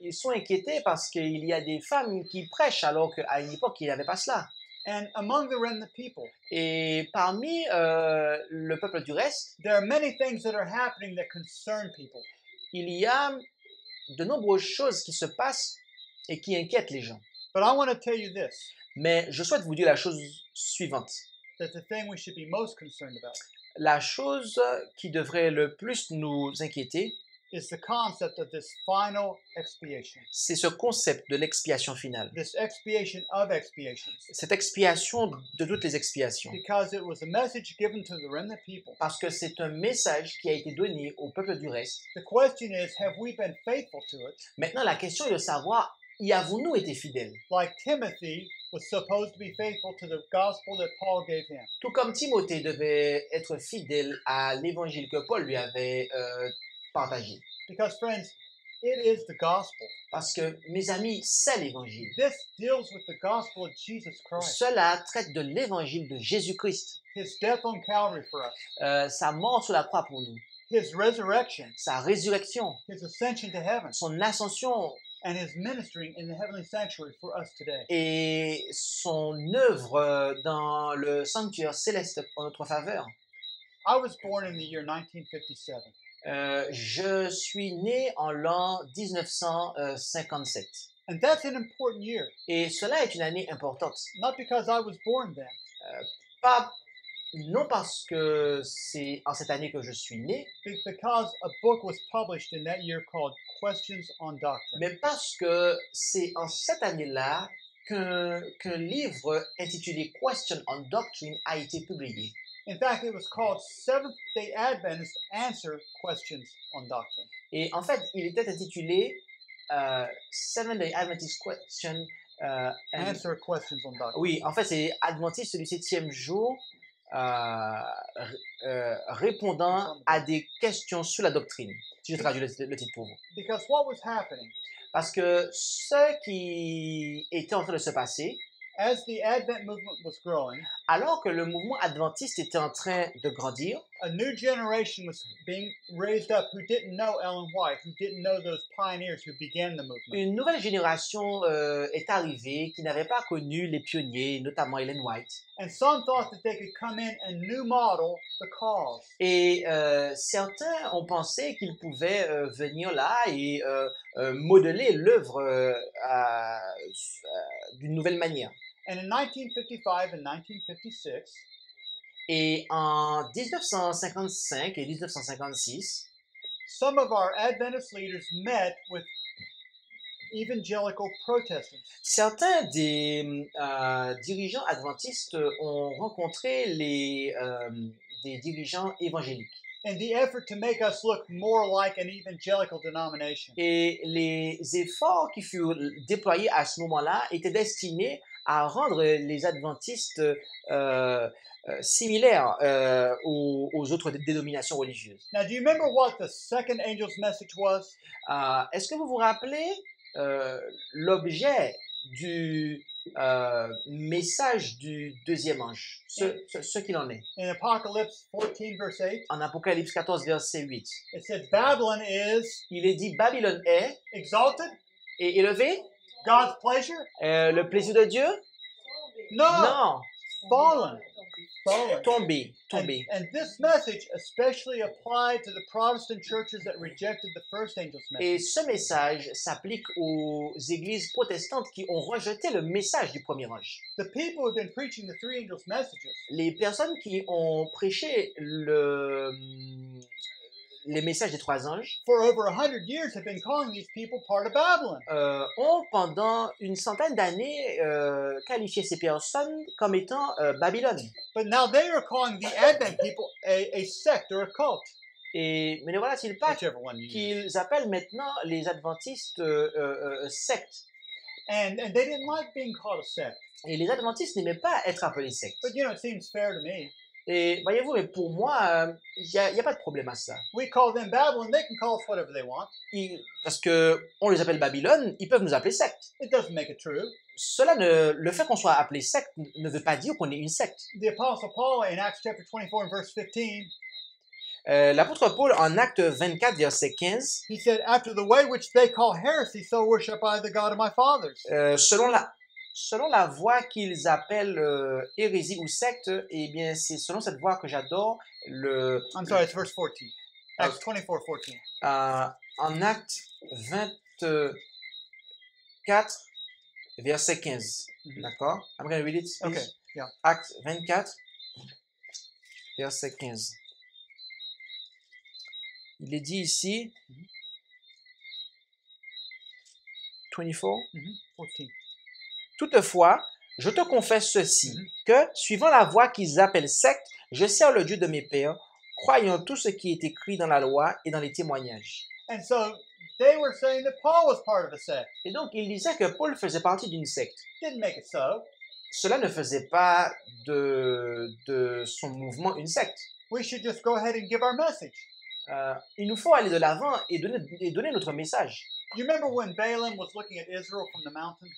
ils sont inquiétés parce qu'il y a des femmes qui prêchent alors qu'à une époque, il n'y avait pas cela. And among the remnant people, Et parmi le peuple du reste, there are many things that are happening that concern people. il y a de nombreuses choses qui se passent et qui inquiètent les gens. But I want to tell you this, Mais je souhaite vous dire la chose suivante. that the thing we should be most concerned about La chose qui devrait le plus nous inquiéter, is the concept of this final expiation, c'est ce concept de l'expiation finale. this expiation of expiations, Cette expiation de toutes les expiations. because it was a message given to the remnant people. Parce que c'est un message qui a été donné au peuple du reste. The question is, have we been faithful to it? Maintenant, la question est de savoir, y avons-nous été fidèles? Like Timothy was supposed to be faithful to the gospel that Paul gave him. Tout comme Timothée devait être fidèle à l'évangile que Paul lui avait partagé. Because, friends, it is the gospel. Parce que, mes amis, c'est l'évangile. This deals with the gospel of Jesus Christ, Cela traite de l'évangile de Jésus-Christ. his death on Calvary for us, Sa mort sur la croix pour nous. his resurrection, Sa résurrection. his ascension to heaven, Son ascension and his ministering in the heavenly sanctuary for us today. et son œuvre dans le sanctuaire céleste en notre faveur. I was born in the year 1957. Je suis né en l'an 1957. And that's an important year, Et cela est une année importante. not because I was born then, Non parce que c'est en cette année que je suis né, but because a book was published in that year called Questions on Doctrine. mais parce que c'est en cette année-là qu'un livre intitulé Question on Doctrine a été publié. In fact, it was called Seventh-day Adventists Answer Questions on Doctrine. Et en fait, il était intitulé Seventh-day Adventist Question. Answer Questions on Doctrine. Oui, en fait, c'est Adventiste du 7e jour répondant à des questions sur la doctrine. Si je traduis le titre pour vous. Because what was happening, Parce que ce qui était en train de se passer, as the Advent movement was growing, alors que le mouvement adventiste était en train de grandir, a new generation was being raised up who didn't know Ellen White, who didn't know those pioneers who began the movement. une nouvelle génération est arrivée qui n'avait pas connu les pionniers, notamment Ellen White. And some thought that they could come in and new model the cause. Et certains ont pensé qu'ils pouvaient venir là et modeler l'œuvre d'une nouvelle manière. And in 1955 and 1956, Et en 1955 et 1956, some of our Adventist leaders met with evangelical Protestants. certains des dirigeants adventistes ont rencontré des dirigeants évangéliques. In the effort to make us look more like an evangelical denomination. Et les efforts qui furent déployés à ce moment-là étaient destinés à rendre les adventistes similaires aux autres dénominations religieuses. Now, do you remember what the second angel's message was? Est-ce que vous vous rappelez l'objet du message du deuxième ange, ce qu'il en est? In Apocalypse 14, verse 8, En Apocalypse 14, verset 8, it said, Babylon is il est dit Babylone est exalted, et élevé, God's pleasure? le plaisir de Dieu? No, Non, fallen. Fallen. tombé, And, tombé. and this message especially applied to the Protestant churches that rejected the first angel's Et message. ce message s'applique aux églises protestantes qui ont rejeté le message du premier ange. The people who've been preaching the three angels' messages Les personnes qui ont prêché les messages des trois anges for over 100 years have been calling these people part of Babylon. ont pendant une centaine d'années qualifié ces personnes comme étant Babylone. But now they are calling the Advent people a sect or a cult, Mais ne voilà-t-il pas whichever one you use. qu'ils appellent maintenant les adventistes sectes? And they didn't like being called a sect. Et les adventistes n'aimaient pas être appelés sectes. But it seems fair to me. Et voyez-vous, mais pour moi, il n'y a pas de problème à ça. We call them Babylon, they can call us whatever they want. Parce que on les appelle Babylone, ils peuvent nous appeler secte. It doesn't make it true. Le fait qu'on soit appelé secte ne veut pas dire qu'on est une secte. The Apostle Paul in Acts chapter 24 and verse 15, L'apôtre Paul, en Acte 24, verset 15, he said, after the way which they call heresy, so worship I the God of my fathers. selon la voie qu'ils appellent hérésie ou secte, eh bien, c'est selon cette voie que j'adore I'm sorry, it's verse 14. Acts 24, 14. En Acte 24, verset 15. D'accord? I'm going to read it, please. Okay, yeah. Acte 24, verset 15. Il est dit ici, 24. 14. Toutefois, je te confesse ceci, que, suivant la voie qu'ils appellent secte, je sers le Dieu de mes pères, croyant tout ce qui est écrit dans la loi et dans les témoignages. And so they were saying that Paul was part of a sect. Et donc, il disait que Paul faisait partie d'une secte. Didn't make it so. Cela ne faisait pas de son mouvement une secte. We should just go ahead and give our message. Il nous faut aller de l'avant et donner notre message. You remember when Balaam was looking at Israel from the mountain?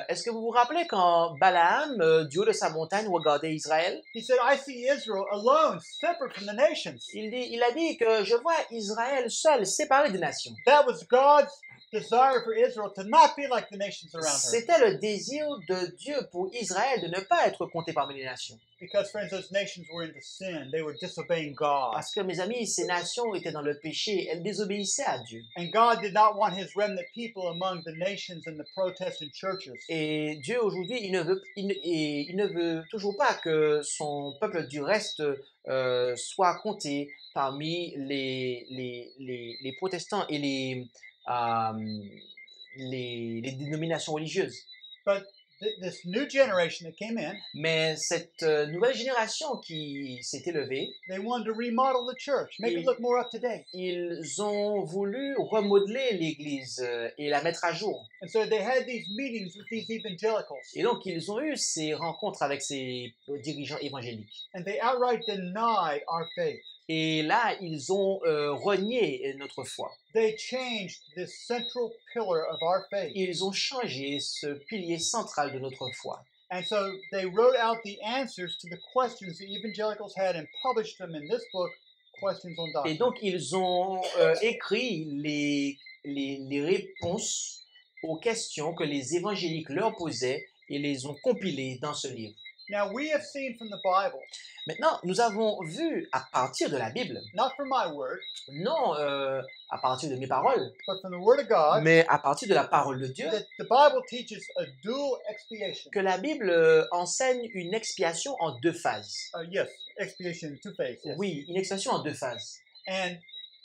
Est-ce que vous vous rappelez quand Balaam, du haut de sa montagne, regardait Israël? He said, I see Israel alone, separate from the nations. Il a dit que je vois Israël seul, séparé des nations. That was God's desire for Israel to not be like the nations around her. C'était le désir de Dieu pour Israël de ne pas être compté parmi les nations. Because, friends, those nations were into sin. They were disobeying God. Parce que, mes amis, ces nations étaient dans le péché, elles désobéissaient à Dieu. And God did not want his remnant people among the nations and the Protestant churches. Et Dieu, aujourd'hui, il ne veut toujours pas que son peuple du reste soit compté parmi les protestants et les dénominations religieuses. But this new generation that came in, Mais cette nouvelle génération qui s'est élevée, they wanted to remodel the church, make it look more up to date. ils ont voulu remodeler l'Église et la mettre à jour. And so they had these meetings with these evangelicals, Et donc, ils ont eu ces rencontres avec ces dirigeants évangéliques. and they outright denied our faith. Et là, ils ont renié notre foi. They changed this central pillar of our faith. Ils ont changé ce pilier central de notre foi. And so they wrote out the answers to the questions the evangelicals had and published them in this book, Questions on Et Doctrine. donc, ils ont écrit les réponses aux questions que les évangéliques leur posaient et les ont compilées dans ce livre. Now, we have seen from the Bible, Maintenant, nous avons vu à partir de la Bible, not from my word, non à partir de mes paroles, but from the Word of God, mais à partir de la parole de Dieu, that the Bible teaches a dual expiation. que la Bible enseigne une expiation en deux phases. Yes, expiation in two phases. Yes. Oui, une expiation en deux phases. And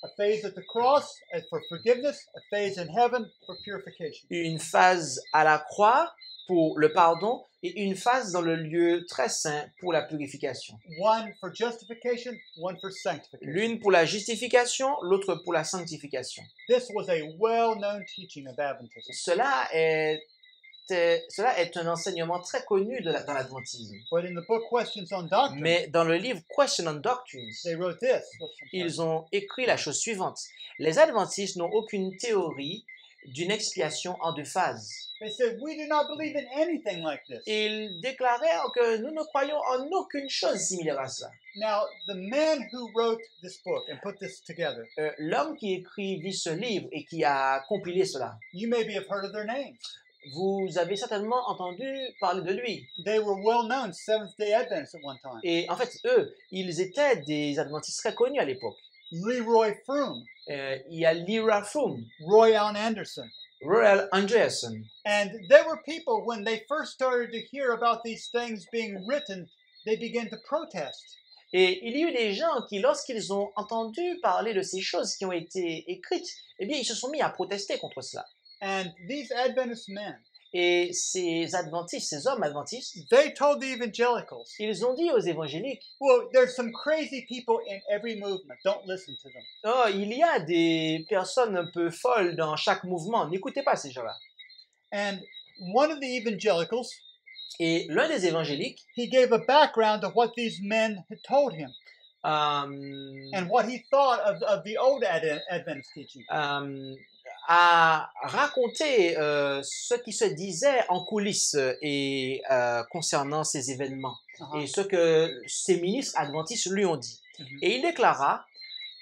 a phase at the cross for forgiveness, a phase in heaven for purification. Une phase à la croix pour le pardon et une phase dans le lieu très saint pour la purification. One for justification, one for sanctification. L'une pour la justification, l'autre pour la sanctification. This was a well-known teaching of Adventism. Cela est un enseignement très connu dans l'adventisme. But in the book Questions on Doctrine, Mais dans le livre Question on Doctrines, they wrote this. ils ont écrit la chose suivante. Les adventistes n'ont aucune théorie d'une expiation en deux phases. They said, we do not believe in anything like this. Ils déclaraient que nous ne croyons en aucune chose similaire à ça. Now, the man who wrote this book and put this together, L'homme qui écrivit ce livre et qui a compilé cela, you maybe have heard of their names. vous avez certainement entendu parler de lui. They were well-known Seventh-day Adventists at one time. Et en fait, eux, ils étaient des adventistes très connus à l'époque. Leroy Froome, Il y a Leroy Froome, Roy Allen Anderson. Royal Andreasen. And there were people, when they first started to hear about these things being written, they began to protest. Et il y a eu des gens qui, lorsqu'ils ont entendu parler de ces choses qui ont été écrites, eh bien, ils se sont mis à protester contre cela. And these Adventist men, Et ces adventistes, ces hommes adventistes, they told the evangelicals, ils ont dit aux évangéliques, well, there's some crazy people in every movement. Don't listen to them. oh, il y a des personnes un peu folles dans chaque mouvement, n'écoutez pas ces gens-là. And one of the evangelicals, Et l'un des évangéliques he gave a background of what these men had told him euh, and what he thought of the old Adventist teaching. a raconté ce qui se disait en coulisses et concernant ces événements et ce que ces ministres adventistes lui ont dit. Et il déclara,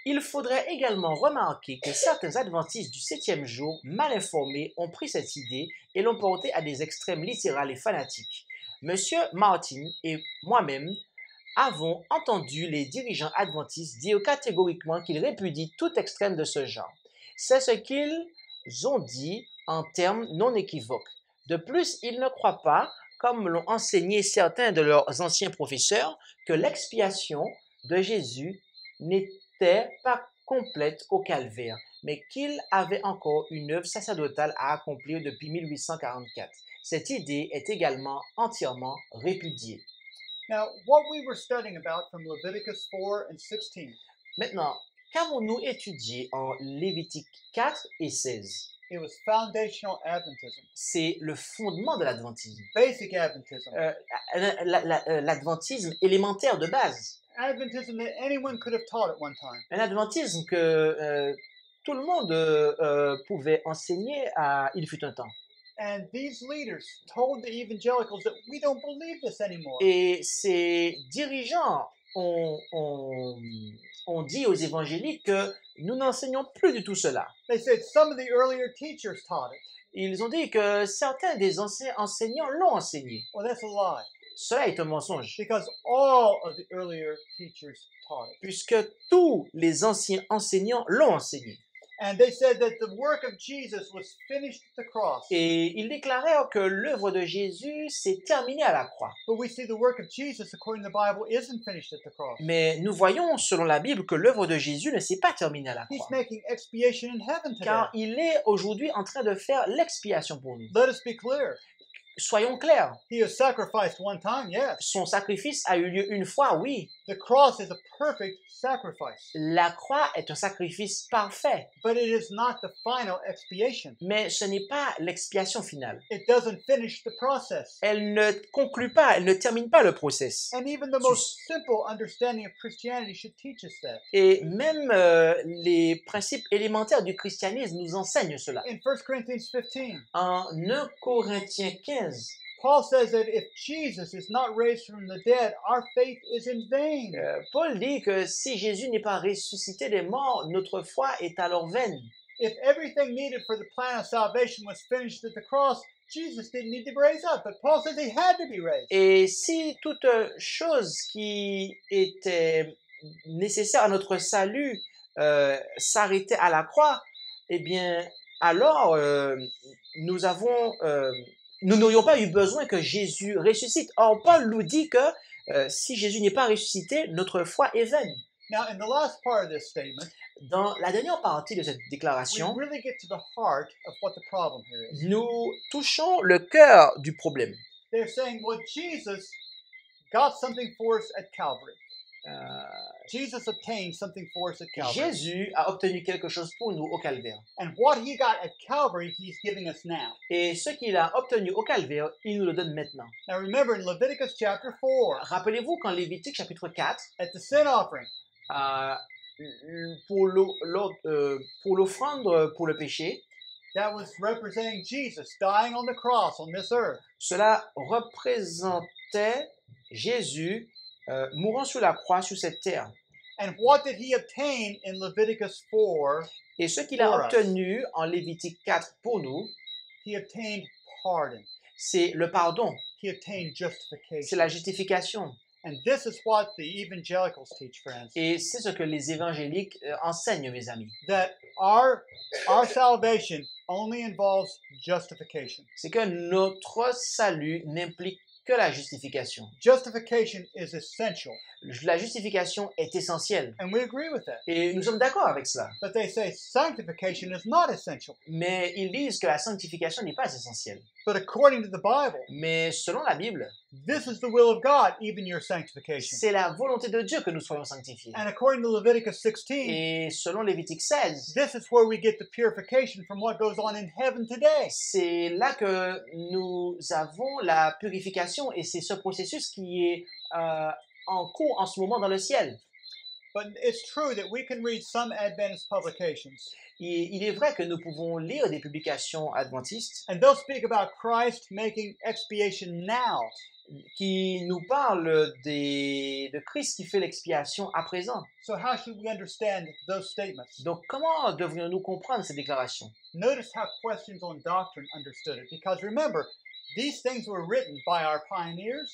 il faudrait également remarquer que certains adventistes du 7e jour, mal informés, ont pris cette idée et l'ont portée à des extrêmes littérales et fanatiques. Monsieur Martin et moi-même avons entendu les dirigeants adventistes dire catégoriquement qu'ils répudient tout extrême de ce genre. C'est ce qu'ils ont dit en termes non équivoques. De plus, ils ne croient pas, comme l'ont enseigné certains de leurs anciens professeurs, que l'expiation de Jésus n'était pas complète au calvaire, mais qu'il avait encore une œuvre sacerdotale à accomplir depuis 1844. Cette idée est également entièrement répudiée. Now, what we were studying about from Leviticus 4 and 16, Maintenant, qu'avons-nous étudié en Lévitique 4 et 16? it was foundational Adventism, C'est le fondement de l'adventisme. basic Adventism, L'adventisme élémentaire de base. Adventism that anyone could have taught at one time. Un adventisme que tout le monde pouvait enseigner il fut un temps. And these leaders told the evangelicals that we don't believe this anymore. Et ces dirigeants ont dit aux évangéliques que nous n'enseignons plus du tout cela. They said some of the earlier teachers taught it. Ils ont dit que certains des anciens enseignants l'ont enseigné. Well, that's a lie, Cela est un mensonge, because all of the earlier teachers taught it. puisque tous les anciens enseignants l'ont enseigné. And they said that the work of Jesus was finished at the cross. Et ils déclarèrent que l'œuvre de Jésus s'est terminée à la croix. But we see the work of Jesus, according to the Bible, isn't finished at the cross. Mais nous voyons, selon la Bible, que l'œuvre de Jésus ne s'est pas terminée à la He's croix, making expiation in heaven today. car il est aujourd'hui en train de faire l'expiation pour nous. Let us be clear. Soyons clairs, He has sacrificed one time, yes. son sacrifice a eu lieu une fois, oui. The cross is a perfect sacrifice, La croix est un sacrifice parfait, but it is not the final expiation. mais ce n'est pas l'expiation finale. It doesn't finish the process. Elle ne conclut pas, elle ne termine pas le process. And even the most simple understanding of Christianity should teach us that. Et même les principes élémentaires du christianisme nous enseignent cela. In 1 Corinthians 15, En 1 Corinthiens 15, Paul says that if Jesus is not raised from the dead, our faith is in vain. Paul dit que si Jésus n'est pas ressuscité des morts, notre foi est alors vaine. If everything needed for the plan of salvation was finished at the cross, Jesus didn't need to be raised up, but Paul says he had to be raised. Et si toute chose qui était nécessaire à notre salut s'arrêtait à la croix, eh bien, alors nous n'aurions pas eu besoin que Jésus ressuscite. Or, Paul nous dit que si Jésus n'est pas ressuscité, notre foi est vaine. Now, in the last part of this statement, Dans la dernière partie de cette we déclaration, really get to the heart of what the problem here is. nous touchons le cœur du problème. They're saying, well, Jesus got something for us at Calvary. Jesus obtained something for us at Calvary. Jésus a obtenu quelque chose pour nous au calvaire. And what he got at Calvary, he's giving us now. Et ce qu'il a obtenu au calvaire, il nous le donne maintenant. Now remember in Leviticus chapter 4, Rappelez-vous qu'en Lévitique chapitre 4, at the sin offering, pour l'offrande pour le péché, that was representing Jesus dying on the cross on this earth. cela représentait Jésus mourant sur la croix sur cette terre. And what did he obtain in Leviticus 4? Et ce qu'il a For us. obtenu en Lévitique 4 pour nous, He obtained pardon. c'est le pardon, He obtained c'est justification. la justification. And this is what the evangelicals teach, friends. Et c'est ce que les évangéliques enseignent, mes amis. That our salvation only involves justification. C'est que notre salut n'implique que la justification. Justification is essential. La justification est essentielle. And we agree with that. Et nous sommes d'accord avec cela. But they say sanctification is not essential. Mais ils disent que la sanctification n'est pas essentielle. But according to the Bible, Mais selon la Bible, this is the will of God, even your sanctification. c'est la volonté de Dieu que nous soyons sanctifiés. And according to Leviticus 16, Et selon Lévitique 16, this is where we get the purification from what goes on in heaven today. c'est là que nous avons la purification et c'est ce processus qui est en cours en ce moment dans le ciel. But it's true that we can read some Adventist publications, Il est vrai que nous pouvons lire des publications adventistes and they'll speak about Christ making expiation now. qui nous parlent de Christ qui fait l'expiation à présent. So how should we understand those statements? Donc, comment devrions-nous comprendre ces déclarations? Notice how questions on doctrine understood it. Because remember, these things were written by our pioneers.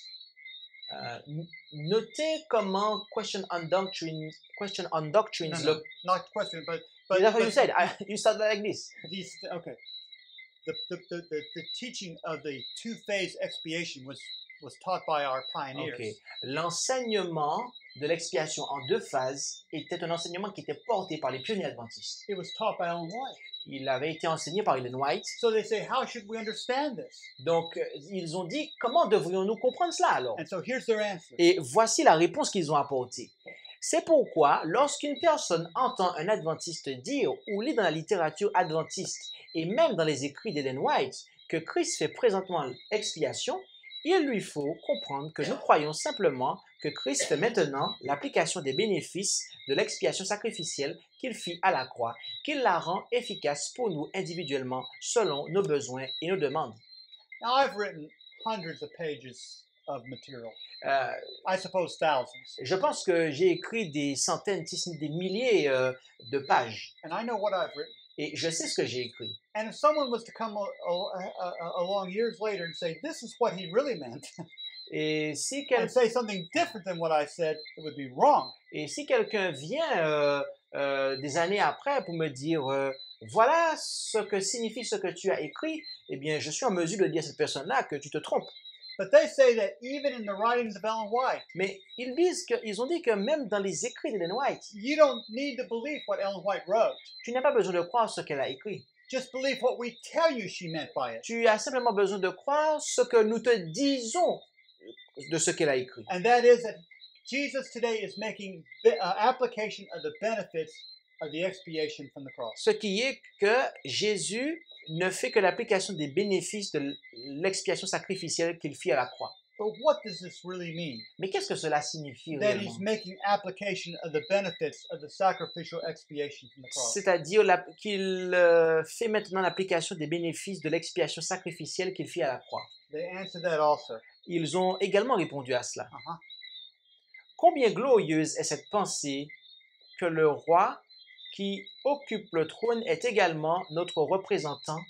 Notez comment question on doctrines No, not question, but that's what you said. You started like this. these okay. The teaching of the two-phase expiation was taught by our pioneers. Okay. L'enseignement de l'expiation en deux phases était un enseignement qui était porté par les pionniers adventistes. It was taught by Ellen White. Il avait été enseigné par Ellen White. So they say, how should we understand this? Donc, ils ont dit, comment devrions-nous comprendre cela alors? And so here's their answer. Et voici la réponse qu'ils ont apportée. C'est pourquoi, lorsqu'une personne entend un adventiste dire ou lit dans la littérature adventiste et même dans les écrits d'Ellen White que Christ fait présentement l'expiation, il lui faut comprendre que nous croyons simplement que Christ fait maintenant l'application des bénéfices de l'expiation sacrificielle qu'il fit à la croix, qu'il la rend efficace pour nous individuellement selon nos besoins et nos demandes. Now I've written hundreds of pages of material. I suppose thousands. Je pense que j'ai écrit des centaines, si ce n'est des milliers de pages. And I know what I've written. Et je sais ce que j'ai écrit. And if someone was to come along years later and say, this is what he really meant, Et si, and say something different than what I said, it would be wrong. et si quelqu'un vient des années après pour me dire voilà ce que signifie ce que tu as écrit, eh bien, je suis en mesure de dire à cette personne-là que tu te trompes. But they say that even in the writings of Ellen White, Mais ils ont dit que même dans les écrits d'Ellen White, you don't need to believe what Ellen White wrote. tu n'as pas besoin de croire ce qu'elle a écrit. Just believe what we tell you she meant by it. Tu as simplement besoin de croire ce que nous te disons de ce qu'elle a écrit. And that is that Jesus today is making application of the benefits of the expiation from the cross. Ce qui est que Jésus ne fait que l'application des bénéfices de l'expiation sacrificielle qu'il fit à la croix. But what does this really mean? Mais qu'est-ce que cela signifie That réellement? he's making application of the benefits of the sacrificial expiation from the cross. C'est-à-dire qu'il fait maintenant l'application des bénéfices de l'expiation sacrificielle qu'il fit à la croix. They answer that also. Ils ont également répondu à cela. Uh-huh. Combien glorieuse est cette pensée que le roi qui occupe le trône est également notre représentant,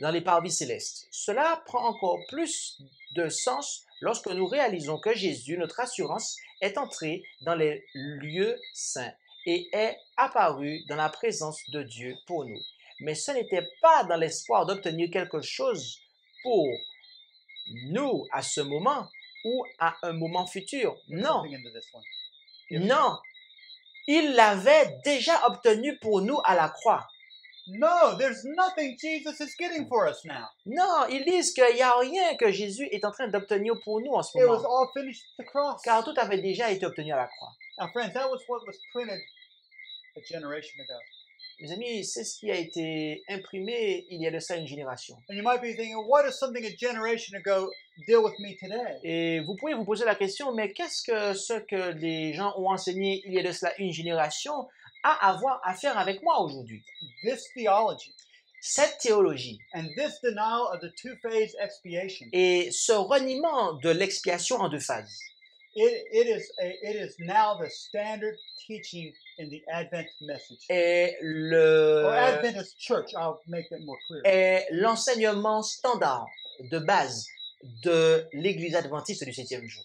dans les parvis célestes. Cela prend encore plus de sens lorsque nous réalisons que Jésus, notre assurance, est entré dans les lieux saints et est apparu dans la présence de Dieu pour nous. Mais ce n'était pas dans l'espoir d'obtenir quelque chose pour nous à ce moment ou à un moment futur. Put Non, something into this one. non. Il l'avait déjà obtenu pour nous à la croix. No, there's nothing Jesus is getting for us now. Non, ils disent qu'il n'y a rien que Jésus est en train d'obtenir pour nous en ce It was moment, all finished at the cross. car tout avait déjà été obtenu à la croix. Now, friends, that was what was printed a generation ago. Mes amis, c'est ce qui a été imprimé il y a de ça une génération. And you might be thinking, what does something a generation ago deal with me today? Et vous pouvez vous poser la question, mais qu'est-ce que ce que les gens ont enseigné il y a de cela une génération a à voir à faire avec moi aujourd'hui? This theology Cette théologie and this denial of the two-phase expiation, et ce reniement de l'expiation en deux phases it is now the standard teaching in the Advent message. est Or Adventist church, I'll make that more clear. est l'enseignement standard de base de l'Église adventiste du septième jour.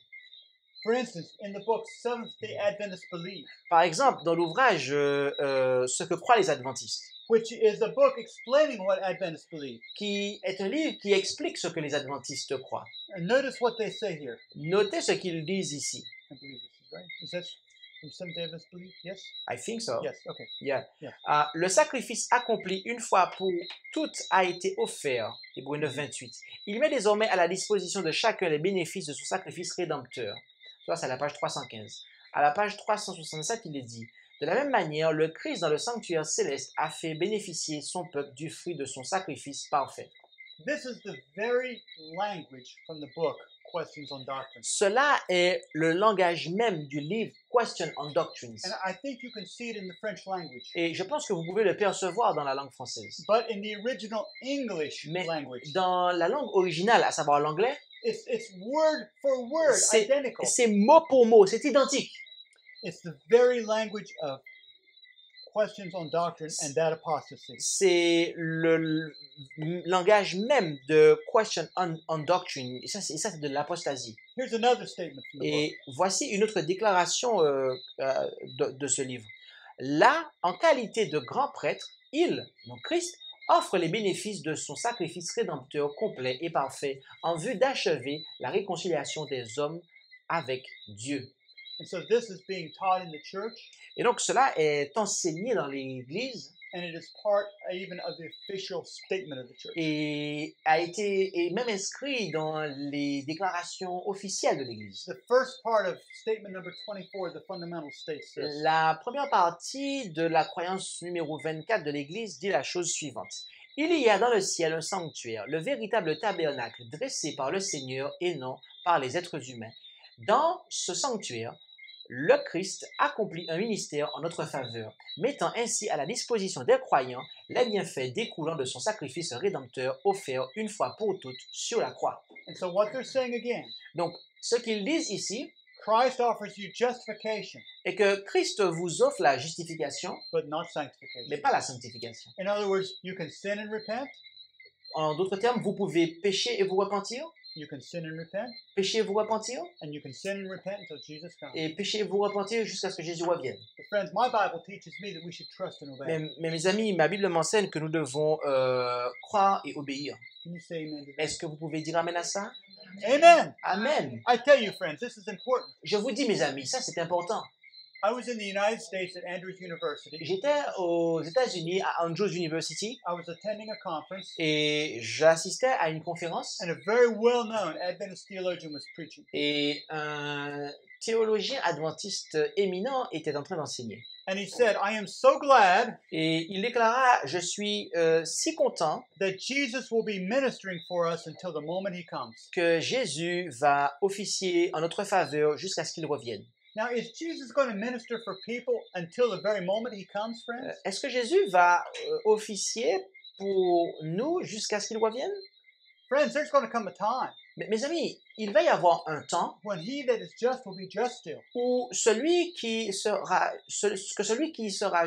For instance, in the book Seventh-day Adventists Believe, Par exemple, dans l'ouvrage Ce que croient les adventistes, which is a book explaining what Adventists believe. qui est un livre qui explique ce que les adventistes croient. And notice what they say here. Notez ce qu'ils disent ici. I believe this is right. Is this from Seventh-day Adventists Believe? Yes? I think so. Yes, okay. Yeah. Yeah. Le sacrifice accompli une fois pour toutes a été offert. Hébreux 9, 28. Il met désormais à la disposition de chacun les bénéfices de son sacrifice rédempteur. Ça, c'est à la page 315. À la page 367, il est dit: de la même manière, le Christ dans le sanctuaire céleste a fait bénéficier son peuple du fruit de son sacrifice parfait. This is the very language from the book Questions on Doctrine. Cela est le langage même du livre Question on Doctrines. And I think you can see it in the French language. Et je pense que vous pouvez le percevoir dans la langue française. But in the original English Mais language, dans la langue originale, à savoir l'anglais, it's word for word C'est- identical. c'est mot pour mot, c'est identique. It's the very language of Questions on Doctrine and that apostasy. C'est le langage même de Question on Doctrine. Et ça, c'est de l'apostasie. Here's another statement from the book. Et voici une autre déclaration de ce livre. Là, en qualité de grand prêtre, il, donc Christ, offre les bénéfices de son sacrifice rédempteur complet et parfait en vue d'achever la réconciliation des hommes avec Dieu. And so this is being taught in the church, Et donc cela est enseigné dans l'Église and it is part even of the official statement of the church. et est même inscrit dans les déclarations officielles de l'Église. The first part of statement number 24, the fundamental states this. La première partie de la croyance numéro 24 de l'Église dit la chose suivante. Il y a dans le ciel un sanctuaire, le véritable tabernacle dressé par le Seigneur et non par les êtres humains. Dans ce sanctuaire, le Christ accomplit un ministère en notre faveur, mettant ainsi à la disposition des croyants les bienfaits découlant de son sacrifice rédempteur offert une fois pour toutes sur la croix. And so what they're saying again, Donc, ce qu'ils disent ici Christ offers you justification, est que Christ vous offre la justification, but not sanctification. mais pas la sanctification. In other words, you can sin and repent, En d'autres termes, vous pouvez pécher et vous repentir, you can sin and repent, pécher et vous repentir, and you can sin and repent until Jesus comes. et pécher et vous repentir jusqu'à ce que Jésus revienne. But friends, my Bible teaches me that we should trust and obey. Mais mes amis, ma Bible m'enseigne que nous devons croire et obéir. Can you say amen to that? Est-ce que vous pouvez dire amen à ça? Amen. Amen. I tell you, friends, this is important. Je vous dis, mes amis, ça c'est important. I was in the United States at Andrews University. J'étais aux États-Unis à Andrews University I was attending a conference, et j'assistais à une conférence and a very well-known Adventist theologian was preaching. et un théologien adventiste éminent était en train d'enseigner. And he said, I am so glad Et il déclara, je suis si content that Jesus will be ministering for us until the moment he comes. que Jésus va officier en notre faveur jusqu'à ce qu'il revienne. Now, is Jesus going to minister for people until the very moment he comes, friends? Est-ce que Jésus va officier pour nous jusqu'à ce qu'il revienne? Friends, there's going to come a time Mais mes amis, il va y avoir un temps when he that is just will be just still, où celui qui sera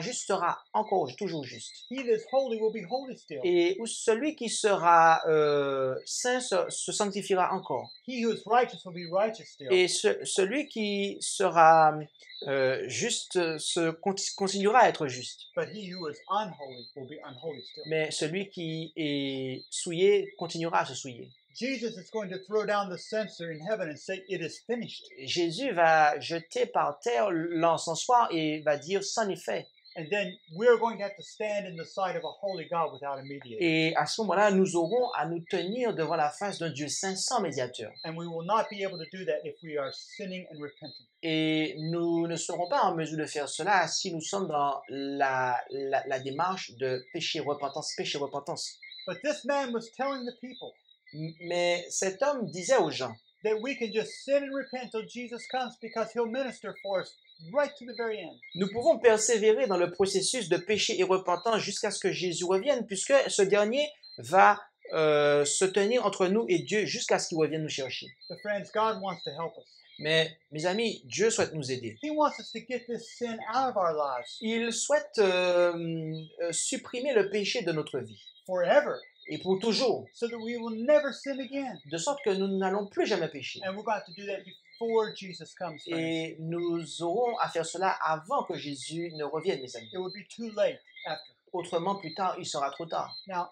juste sera encore toujours juste. he that is holy will be holy still, Et où celui qui sera saint se sanctifiera encore. he who is righteous will be righteous still, Et celui qui sera juste continuera à être juste. but he who is unholy will be unholy still. Mais celui qui est souillé continuera à se souiller. Jesus is going to throw down the censer in heaven and say, "It is finished." Jésus va jeter par terre l'encensoir et va dire c'en est fait. And then we're going to have to stand in the sight of a holy God without a mediator. Et à ce moment-là, nous aurons à nous tenir devant la face d'un Dieu saint sans médiateur. And we will not be able to do that if we are sinning and repenting. Et nous ne serons pas en mesure de faire cela si nous sommes dans la démarche de péché, repentance. But this man was telling the people Mais cet homme disait aux gens that we can just sin and repent till Jesus comes because he'll minister for us right to the very end. nous pouvons persévérer dans le processus de péché et repentance jusqu'à ce que Jésus revienne, puisque ce dernier va se tenir entre nous et Dieu jusqu'à ce qu'il revienne nous chercher. But friends, God wants to help us. Mais, mes amis, Dieu souhaite nous aider. He wants us to get this sin out of our lives Il souhaite supprimer le péché de notre vie, forever et pour toujours, so that we will never sin again. de sorte que nous n'allons plus jamais pécher. And we're going to have to do that before Jesus comes, friends. Et nous aurons à faire cela avant que Jésus ne revienne, mes amis. It would be too late after. Autrement, plus tard, il sera trop tard. Now,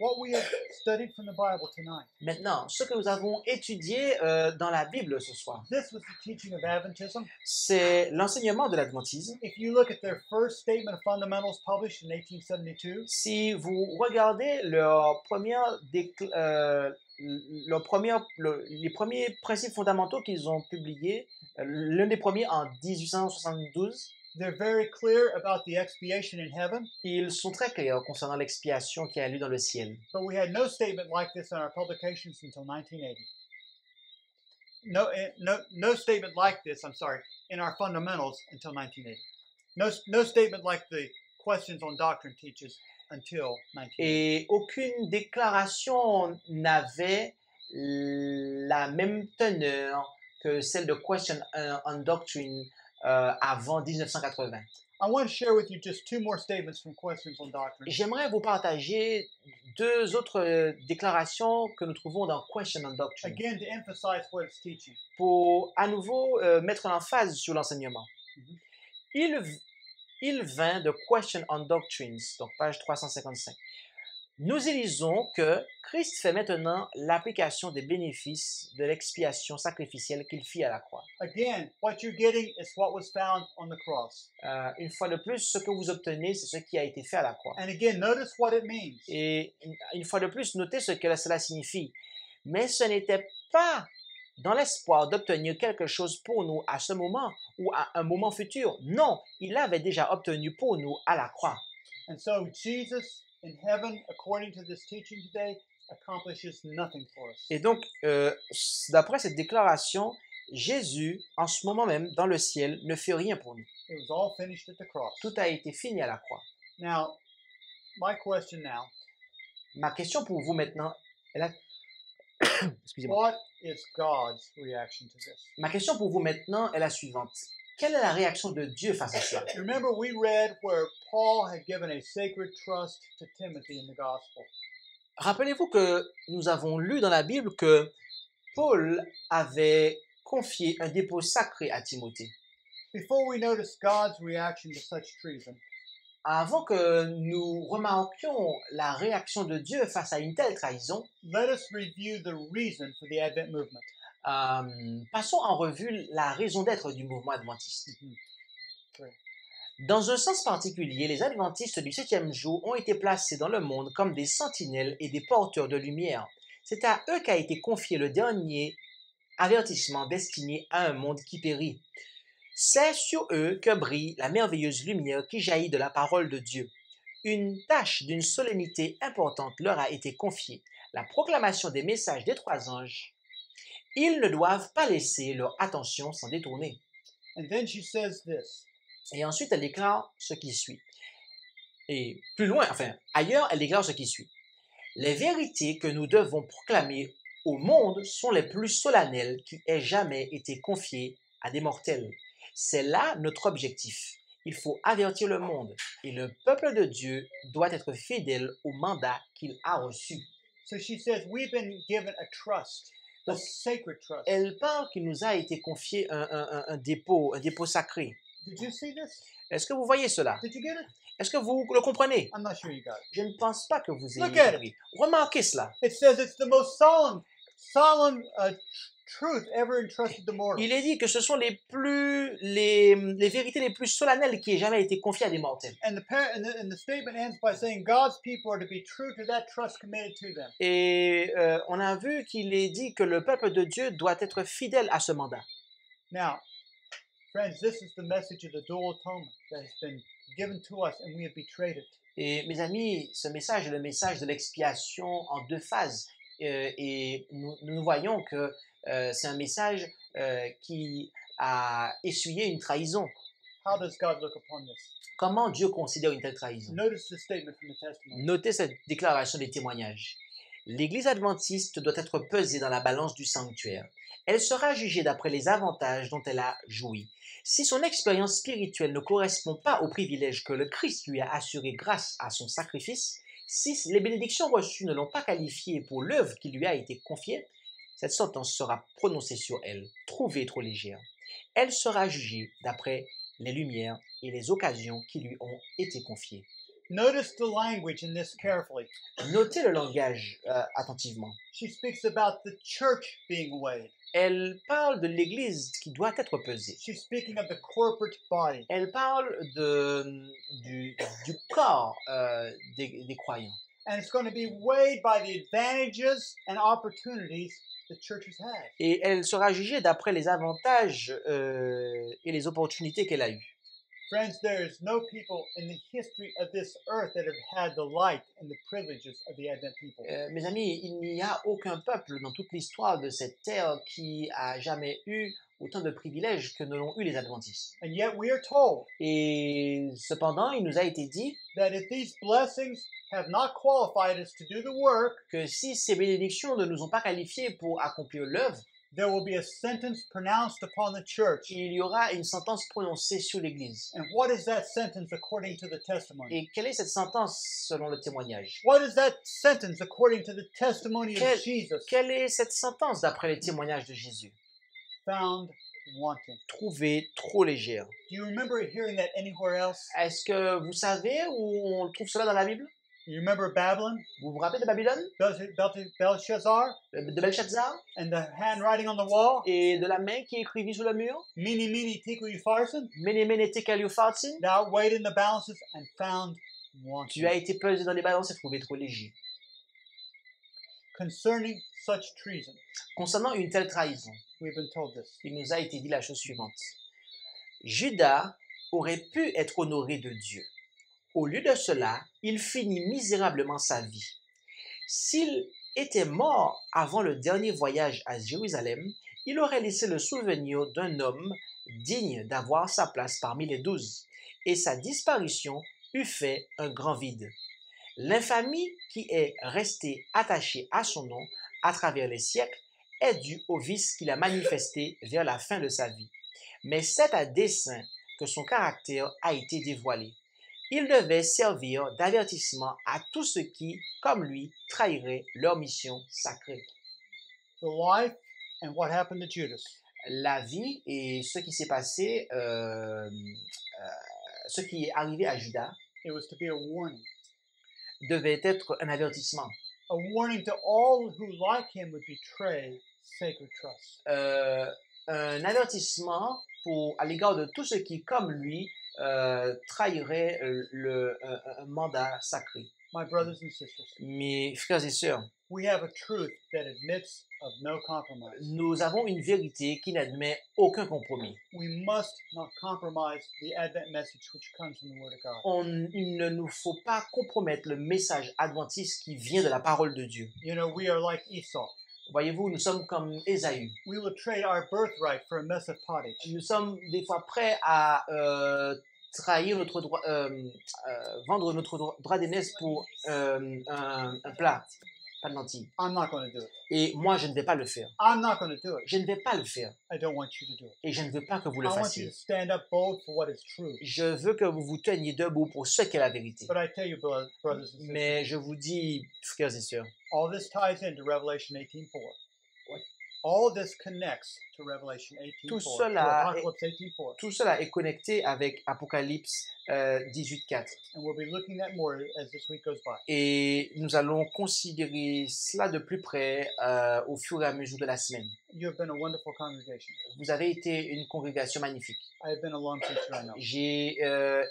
what we have studied from the Bible tonight, Maintenant, ce que nous avons étudié dans la Bible ce soir, this was the teaching of Adventism. c'est l'enseignement de l'adventisme. If you look at their first statement of fundamentals published in 1872, Si vous regardez les premiers principes fondamentaux qu'ils ont publiés, l'un des premiers en 1872, they're very clear about the expiation in heaven, ils sont très clairs concernant l'expiation qui a lieu dans le ciel. but we had no statement like this in our publications until 1980. No statement like this, in our fundamentals until 1980. No statement like the questions on doctrine teaches until 1980. Et aucune déclaration n'avait la même teneur que celle de Question on Doctrine avant 1980. I want to share with you just two more statements from Questions on Doctrine. J'aimerais vous partager deux autres déclarations que nous trouvons dans Question on Doctrine Again, to emphasize what it's teaching. pour à nouveau mettre l'emphase sur l'enseignement. Il vint de Question on Doctrines, donc page 355. Nous élisons que Christ fait maintenant l'application des bénéfices de l'expiation sacrificielle qu'il fit à la croix. Again, what you're getting is what was found on the cross. Une fois de plus, ce que vous obtenez, c'est ce qui a été fait à la croix. And again, notice what it means. Et une fois de plus, notez ce que cela signifie. Mais ce n'était pas dans l'espoir d'obtenir quelque chose pour nous à ce moment ou à un moment futur. Non, il l'avait déjà obtenu pour nous à la croix. And so Jesus in heaven, according to this teaching today, accomplishes nothing for us. Et donc, d'après cette déclaration, Jésus, en ce moment même, dans le ciel, ne fait rien pour nous. It was all finished at the cross. Tout a été fini à la croix. Now, my question now, Ma question pour vous maintenant est la... Excusez-moi. what is God's reaction to this? Ma question pour vous maintenant est la suivante. Quelle est la réaction de Dieu face à cela? Remember, we read where Paul had given a sacred trust to Timothy in the gospel. Rappelez-vous que nous avons lu dans la Bible que Paul avait confié un dépôt sacré à Timothée. Before we notice God's reaction to such treason, Avant que nous remarquions la réaction de Dieu face à une telle trahison, let us review the reason for the Advent movement. passons en revue la raison d'être du mouvement adventiste. Oui. Dans un sens particulier, les adventistes du 7e jour ont été placés dans le monde comme des sentinelles et des porteurs de lumière. C'est à eux qu'a été confié le dernier avertissement destiné à un monde qui périt. C'est sur eux que brille la merveilleuse lumière qui jaillit de la parole de Dieu. Une tâche d'une solennité importante leur a été confiée, la proclamation des messages des trois anges. Ils ne doivent pas laisser leur attention s'en détourner. And then she says this. Et ensuite, elle déclare ce qui suit. Et plus loin, ailleurs, elle déclare ce qui suit. Les vérités que nous devons proclamer au monde sont les plus solennels qui aient jamais été confiés à des mortels. C'est là notre objectif. Il faut avertir le monde et le peuple de Dieu doit être fidèle au mandat qu'il a reçu. So she says, we've been given a trust, a Donc, sacred trust. elle parle qu'il nous a été confié un dépôt sacré. Did you see this? Est-ce que vous voyez cela? Did you get it? Est-ce que vous le comprenez? I'm not sure you got it. Je ne pense pas que vous Look ayez at it. compris. Remarquez cela. It says it's the most solemn truth ever entrusted to mortals. Il est dit que ce sont les vérités les plus solennelles qui aient jamais été confiées à des mortels. And the statement ends by saying God's people are to be true to that trust committed to them. Et on a vu qu'il est dit que le peuple de Dieu doit être fidèle à ce mandat. Now, friends, this is the message of the dual atonement that has been given to us and we have betrayed it. Et mes amis, ce message est le message de l'expiation en deux phases. Et nous voyons que c'est un message qui a essuyé une trahison. How does God look upon this? Comment Dieu considère une telle trahison? Notice the statement from the testimony. Notez cette déclaration des témoignages. L'Église adventiste doit être pesée dans la balance du sanctuaire. Elle sera jugée d'après les avantages dont elle a joui. Si son expérience spirituelle ne correspond pas aux privilèges que le Christ lui a assurés grâce à son sacrifice, si les bénédictions reçues ne l'ont pas qualifiée pour l'œuvre qui lui a été confiée, cette sentence sera prononcée sur elle, trouvée trop légère. Elle sera jugée d'après les lumières et les occasions qui lui ont été confiées. Notice the language in this carefully. Notez le langage attentivement. She speaks about the church being weighed. Elle parle de l'Église qui doit être pesée. She's speaking of the corporate body. Elle parle du corps des croyants. And it's going to be weighed by the advantages and opportunities the church has had. Et elle sera jugée d'après les avantages et les opportunités qu'elle a eues. Friends, there is no people in the history of this earth that have had the light and the privileges of the Advent people. Mes amis, il n'y a aucun peuple dans toute l'histoire de cette terre qui a jamais eu autant de privilèges que ne l'ont eu les adventistes. And yet we are told Et cependant, il nous a été dit that if these blessings have not qualified us to do the work, que si ces bénédictions ne nous ont pas qualifiés pour accomplir l'œuvre, there will be a sentence pronounced upon the church. il y aura une sentence prononcée sur l'Église. And what is that sentence according to the testimony? Et quelle est cette sentence selon le témoignage? What is that sentence according to the testimony of Jesus? Quelle est cette sentence d'après les témoignages de Jésus? Found wanting. Trouvée trop légère. Do you remember hearing that anywhere else? Est-ce que vous savez où on trouve cela dans la Bible? You remember Babylon, Vous vous rappelez de Babylone? Belshazzar, De Belshazzar? and the handwriting on the wall? Et de la main qui écrivit sur le mur? Mene, mene, tekel, upharsin. Mene, mene, tekel, upharsin. Thou weighed in the balances and found wanting. Tu as été pesé dans les balances et trouvé trop léger. Concerning such treason, Concernant une telle trahison, we've been told this. il nous a été dit la chose suivante. Judas aurait pu être honoré de Dieu. Au lieu de cela, il finit misérablement sa vie. S'il était mort avant le dernier voyage à Jérusalem, il aurait laissé le souvenir d'un homme digne d'avoir sa place parmi les 12, et sa disparition eût fait un grand vide. L'infamie qui est restée attachée à son nom à travers les siècles est due au vice qu'il a manifesté vers la fin de sa vie. Mais c'est à dessein que son caractère a été dévoilé. Il devait servir d'avertissement à tous ceux qui, comme lui, trahiraient leur mission sacrée. The life and what happened to Judas. La vie et ce qui s'est passé, ce qui est arrivé à Judas, It was to be a warning. devait être un avertissement. A warning to all who, like him, would betray sacred trust. Un avertissement à l'égard de tous ceux qui, comme lui, trahiraient un mandat sacré. My brothers and sisters, Mes frères et sœurs, we have a truth that admits of no compromise. nous avons une vérité qui n'admet aucun compromis. We must not compromise the Advent message which comes from the Word of God. Il ne nous faut pas compromettre le message adventiste qui vient de la parole de Dieu. You know, we are like Esau. Voyez-vous, nous sommes comme Ésaü. We will trade our birthright for a mess of pottage. Nous sommes des fois prêts à trahir notre droit, vendre notre droit d'aînesse pour un plat. pas de lentilles. I'm not going to do it. Et moi, je ne vais pas le faire. I'm not going to do it. Je ne vais pas le faire. I don't want you to do it. Et je ne veux pas que vous I le want you fassiez. to stand up bold for what is true. Je veux que vous vous teniez debout pour ce qu'est la vérité. But I tell you, brothers and sisters, Mais je vous dis, frères et sœurs, all this ties into Revelation 18:4. What? All this connects to Revelation 18:4. Tout to cela Apocalypse 18:4. tout cela est connecté avec Apocalypse 18.4. And we'll be looking at more as this week goes by. Et nous allons considérer cela de plus près au fur et à mesure de la semaine. You have been a wonderful congregation. Vous avez été une congrégation magnifique. I have been a long teacher, I know. J'ai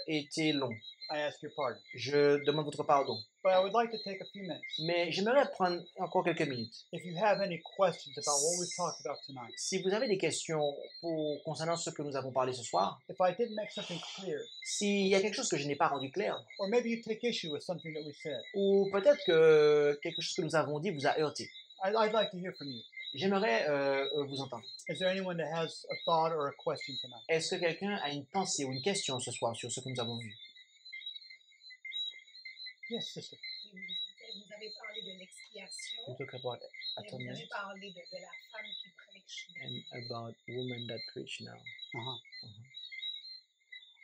été long. I ask your pardon. Je demande votre pardon. But I would like to take a few minutes. Mais j'aimerais prendre encore quelques minutes. If you have any questions about what we've talked about tonight, Si vous avez des questions concernant ce que nous avons parlé ce soir, if I didn't make something clear, s'il y a quelque chose que je n'ai pas rendu clair, or maybe you take issue with something that we said, ou peut-être que quelque chose que nous avons dit vous a heurté, I'd like to hear from you. j'aimerais vous entendre. Is there anyone that has a thought or a question tonight? Est-ce que quelqu'un a une pensée ou une question ce soir sur ce que nous avons vu? Yes, sister. Vous avez parlé de l'expiation, We talk about et vous atonement avez parlé de la femme qui prêche. and about women that preach now.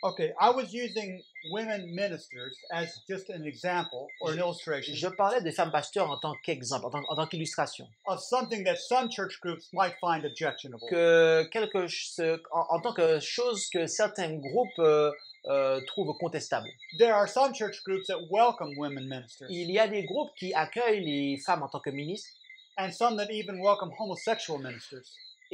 Okay, I was using women ministers as just an example or an illustration Je parlais des femmes pasteurs en tant qu'exemple, en tant qu'illustration. of something that some church groups might find objectionable. En tant que chose que certains groupes trouvent contestable. There are some church groups that welcome women ministers, Il y a des groupes qui accueillent les femmes en tant que ministres and some that even welcome homosexual ministers.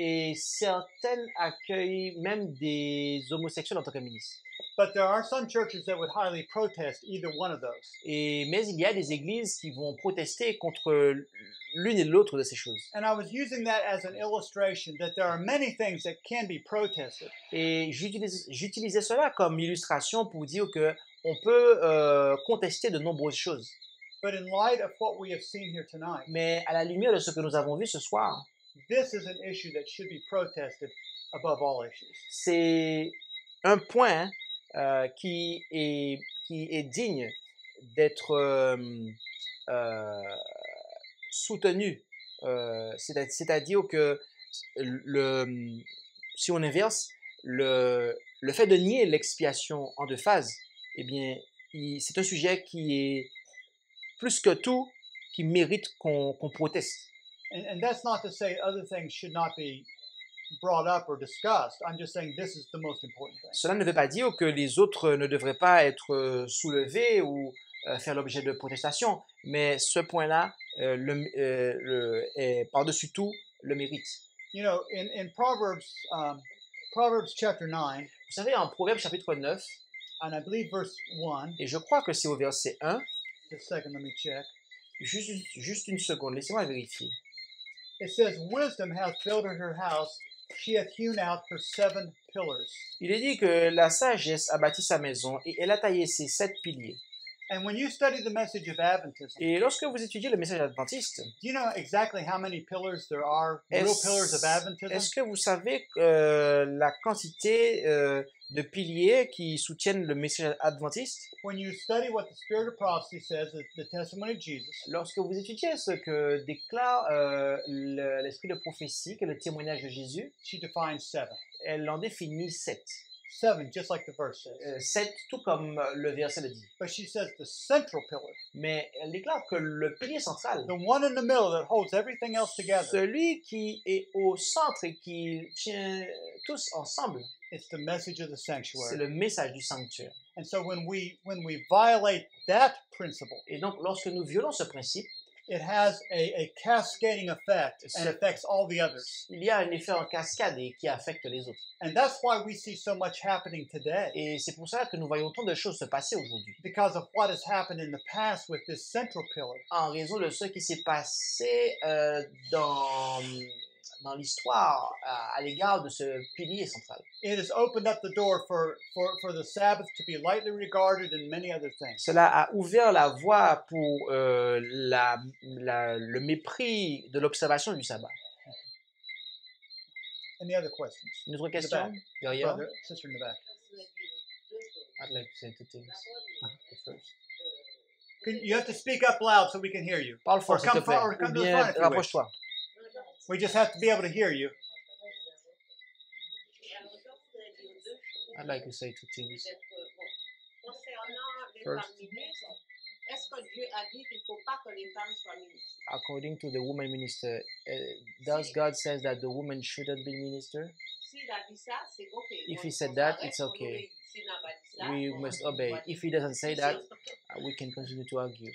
et certaines accueillent même des homosexuels en tant que ministres. But there are some churches that would highly protest either one of those. Mais il y a des églises qui vont protester contre l'une et l'autre de ces choses. And I was using that as an illustration that there are many things that can be protested. Et j'utilisais cela comme illustration pour dire que on peut contester de nombreuses choses. But in light of what we have seen here tonight, Mais à la lumière de ce que nous avons vu ce soir, this is an issue that should be protested above all issues. c'est un point qui est digne d'être soutenu. C'est-à-dire que si on inverse, le fait de nier l'expiation en deux phases, eh bien, c'est un sujet qui est plus que tout, qui mérite qu'on proteste. And that's not to say other things should not be brought up or discussed. I'm just saying this is the most important thing. Cela ne veut pas dire que les autres ne devraient pas être soulevés ou faire l'objet de protestations, mais ce point-là est par-dessus tout le mérite. You know, in Proverbs chapter 9, Vous savez, en Proverbe chapitre 9, and I believe verse 1, et je crois que c'est au verset 1, just a second, let me check. juste une seconde, laissez-moi vérifier. It says, Wisdom hath builded her house, she hath hewn out her 7 pillars. Il est dit que la sagesse a bâti sa maison et elle a taillé ses 7 piliers. And when you study the message of Adventism, Et lorsque vous étudiez le message adventiste, do you know exactly how many pillars there are, real pillars of Adventism? est-ce que vous savez la quantité de piliers qui soutiennent le message adventiste? When you study what the Spirit of Prophecy says, the testimony of Jesus, Lorsque vous étudiez ce que déclare l'esprit de prophétie, que le témoignage de Jésus, she defines 7. elle en définit 7. 7, just like the verse says. 7, tout comme le verset le dit. But she says the central pillar, Mais elle déclare que le pilier central, the one in the middle that holds everything else together, celui qui est au centre et qui tient tous ensemble, it's the message of the c'est sanctuary. le message du sanctuaire. And so when we violate that principle, Et donc, lorsque nous violons ce principe, it has a cascading effect and affects all the others. il y a un effet en cascade et qui affecte les autres. And that's why we see so much happening today, Et c'est pour ça que nous voyons tant de choses se passer aujourd'hui. because of what has happened in the past with this central pillar. En raison de ce qui s'est passé dans l'histoire à l'égard de ce pilier central. It has opened up the door for the Sabbath to be lightly regarded and many other things. Cela a ouvert la voie pour le mépris de l'observation du sabbat. Any other questions? Une autre question derrière? Brother, sister in the back. I'd like to say two things. The first. You have to speak up loud so we can hear you. Parle fort, Or s'il te come, plaît. or come Ou to the bien front if you wish. rapproche-toi. We just have to be able to hear you. I'd like to say two things. Concernant les First. femmes ministres, est-ce que Dieu a dit qu'il ne faut pas que les femmes soient ministres? According to the woman minister, does God says that the woman shouldn't be minister? S'il a dit ça, c'est OK. If On- he said on that, s'arrête, it's on okay. obéit. S'il n'a pas dit ça, We on- must on obey. doit If he doesn't say that, dire. we can continue to argue.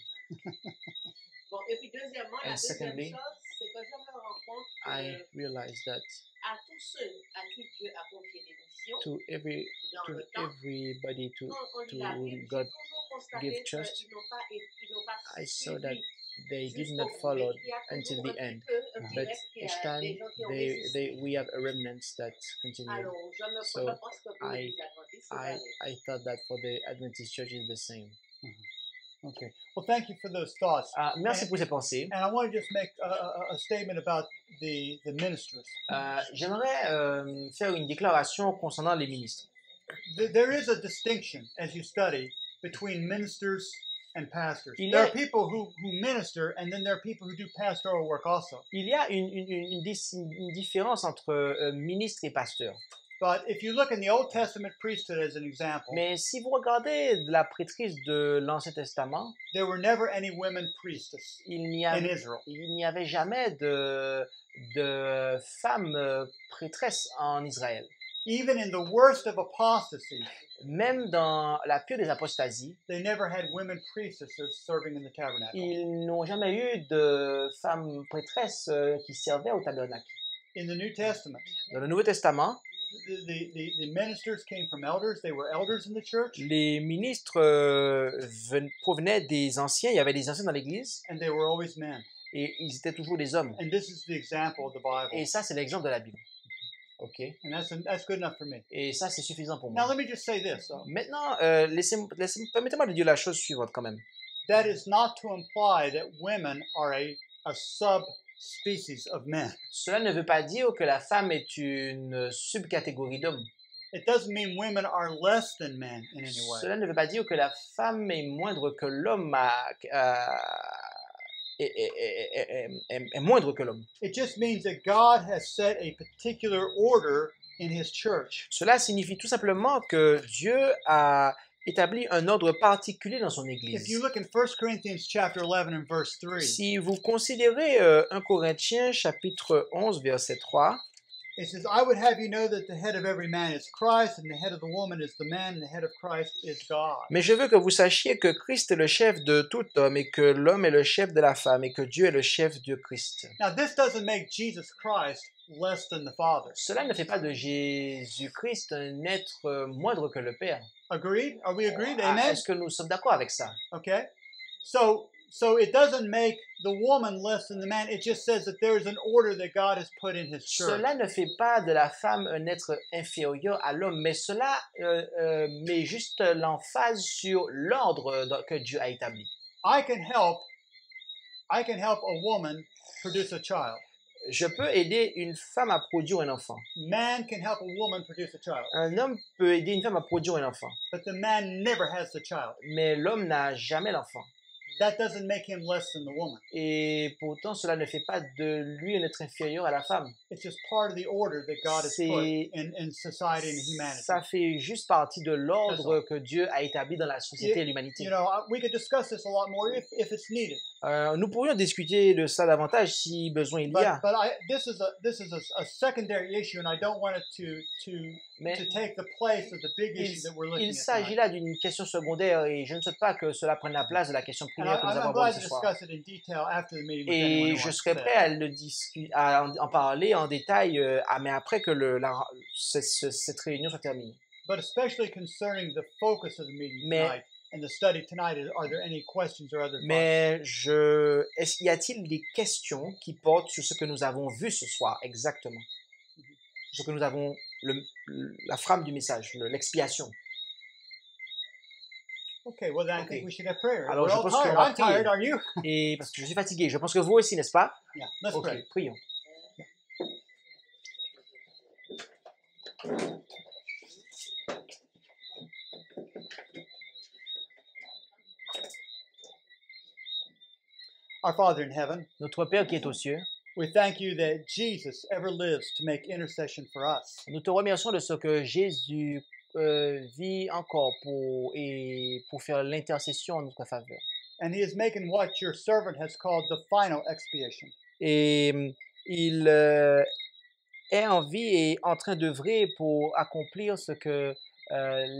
Bon, et puis deuxièmement, la And deuxième secondly, chose, c'est que je me rends compte I que realize that à tous ceux à qui Dieu a confié des missions, to dans le temps, everybody quand on lit to la whom Bible, j'ai God toujours constaté give qu'ils trust, n'ont pas I saw suivi that they did jusqu'au not bout. follow Mais il y a until toujours the un end. petit peu, un petit But reste qui each a time des gens qui ont résisté. we have a remnant that continue. Alors, je So, pense que pour I- les adventistes, c'est pareil. I thought that for the Adventist church is the same. Okay. Well, thank you for those thoughts. Merci pour ces pensées. And I want to just make a statement about the ministers. J'aimerais faire une déclaration concernant les ministres. There is a distinction, as you study, between ministers and pastors. Il y There a- are people who minister, and then there are people who do pastoral work also. Il y a une différence entre ministre et pasteur. But if you look in the Old Testament priesthood as an example, Mais si vous regardez la prêtrise de l'Ancien Testament, there were never any women priestess il n'y in avait, Israel. jamais de femmes prêtresses en Israël. Even in the worst of apostasy, Même dans la pire des apostasies, they never had women priestesses serving in the tabernacle. ils n'ont jamais eu de femmes prêtresses qui servaient au tabernacle. In the New Testament, Dans le Nouveau Testament, the ministers came from elders. They were elders in the church, les ministres provenaient des anciens, il y avait des anciens dans l'Église, and they were always men. et ils étaient toujours des hommes. And this is the example of the Bible. Et ça, c'est l'exemple de la Bible. OK? And that's good enough for me. Et ça, c'est suffisant pour Now, moi. let me just say this. Maintenant, permettez-moi de dire la chose suivante quand même. That is not to imply that women are a subspecies of men. Cela ne veut pas dire que la femme est une subcatégorie d'hommes. It doesn't mean women are less than men in any way. Cela ne veut pas dire que la femme est moindre que l'homme, est moindre que l'homme. It just means that God has set a particular order in His church. Cela signifie tout simplement que Dieu a établi un ordre particulier dans son If Église. you look in 1 Corinthians chapter 11 and verse 3, Si vous considérez 1 Corinthiens chapitre 11 verset 3, it says, I would have you know that the head of every man is Christ, and the head of the woman is the man, and the head of Christ is God. mais je veux que vous sachiez que Christ est le chef de tout homme et que l'homme est le chef de la femme et que Dieu est le chef de Christ. Now, this doesn't make Jesus Christ less than the Father. Cela ne fait pas de Jésus-Christ un être moindre que le Père. Agreed? Are we agreed? Ah, Amen? est-ce que nous sommes d'accord avec ça? Okay. So it doesn't make the woman less than the man. It just says that there is an order that God has put in His church. Cela ne fait pas de la femme un être inférieur à l'homme, mais cela met juste l'emphase sur l'ordre que Dieu a établi. I can help a woman produce a child. Je peux aider une femme à produire un enfant. Man can help a woman produce a child. Un homme peut aider une femme à produire un enfant, But the man never has the child. mais l'homme n'a jamais l'enfant. That doesn't make him less than the woman. Et pourtant, cela ne fait pas de lui un être inférieur à la femme. It's just part of the order that God has C'est- put in society and humanity. Ça fait juste partie de l'ordre que Dieu a établi dans la société et l'humanité. You know, we could discuss this a lot more if it's needed. Nous pourrions discuter de ça davantage si besoin il y a. But this is a secondary issue, and I don't want it to Mais take the place of the big issue that we're looking il at s'agit tonight. là d'une question secondaire et je ne souhaite pas que cela prenne la place de la question And primaire que nous avons I'm abordée glad to ce soir. discuss it in detail after the meeting with anyone Et who je wants serais to prêt say. à en parler en détail, mais après que cette réunion soit terminée. But especially concerning the focus of the meeting Mais- tonight and the study tonight, are there any questions or other thoughts? Mais y a-t-il des questions qui portent sur ce que nous avons vu ce soir exactement? Sur ce que nous avons, la frame du message, l'expiation. Okay, well then I Okay. think we should have prayer. Alors, We're je all pense qu'on tired. va I'm prier. tired. Are you? Et parce que je suis fatigué, je pense que vous aussi, n'est-ce pas? Yeah. Let's Ok, pray. prions. Our Father in heaven, Notre Père qui est aux cieux, we thank you that Jesus ever lives to make intercession for us. nous te remercions de ce que Jésus vit encore pour faire l'intercession en notre faveur. And he is making what your servant has called the final expiation. Et il est en vie et en train d'œuvrer pour accomplir ce que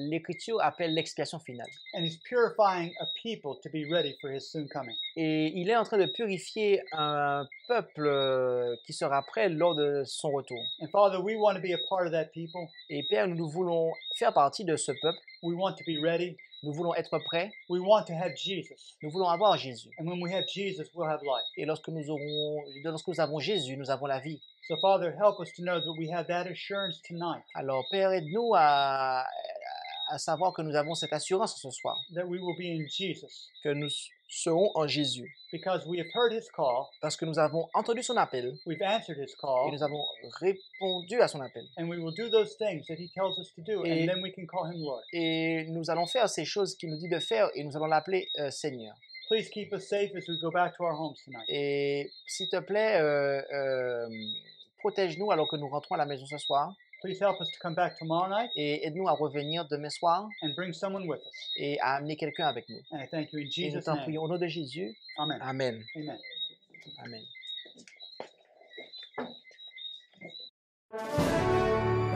l'Écriture appelle l'expiation finale. And he's purifying a people to be ready for his soon coming. Et il est en train de purifier un peuple qui sera prêt lors de son retour. And Father, we want to be a part of that people. Et Père, nous voulons faire partie de ce peuple. We want to be ready. Nous voulons être prêts. We want to have Jesus. Nous voulons avoir Jésus. And when we have Jesus, we'll have life. Et lorsque nous avons Jésus, nous avons la vie. So Father, help us to know that we have that assurance tonight. Alors Père, aide-nous à savoir que nous avons cette assurance ce soir, That we will be in Jesus. que nous serons en Jésus. Because we have heard his call, Parce que nous avons entendu son appel we've answered his et call, nous avons répondu à son appel. and we will do those things that he tells us to do, Et- and then we can call him Lord. Et nous allons faire ces choses qu'il nous dit de faire et nous allons l'appeler Seigneur. Please keep us safe as we go back to our homes tonight. Et s'il te plaît, protège-nous alors que nous rentrons à la maison ce soir Please help us to come back tomorrow night et aide-nous à revenir demain soir and bring someone with us. et à amener quelqu'un avec nous. And I thank you in Et nous Jesus' t'en name. prions au nom de Jésus. Amen. Amen. Amen. Amen.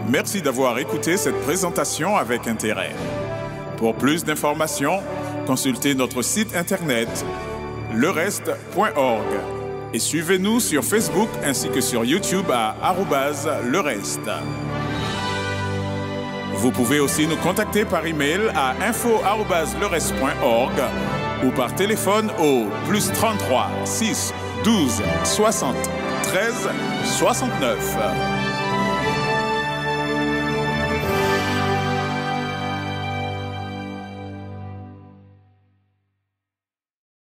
Merci d'avoir écouté cette présentation avec intérêt. Pour plus d'informations, consultez notre site internet lereste.org et suivez-nous sur Facebook ainsi que sur YouTube à @lereste. Vous pouvez aussi nous contacter par email à info@lereste.org ou par téléphone au +33 6 12 60 13 69.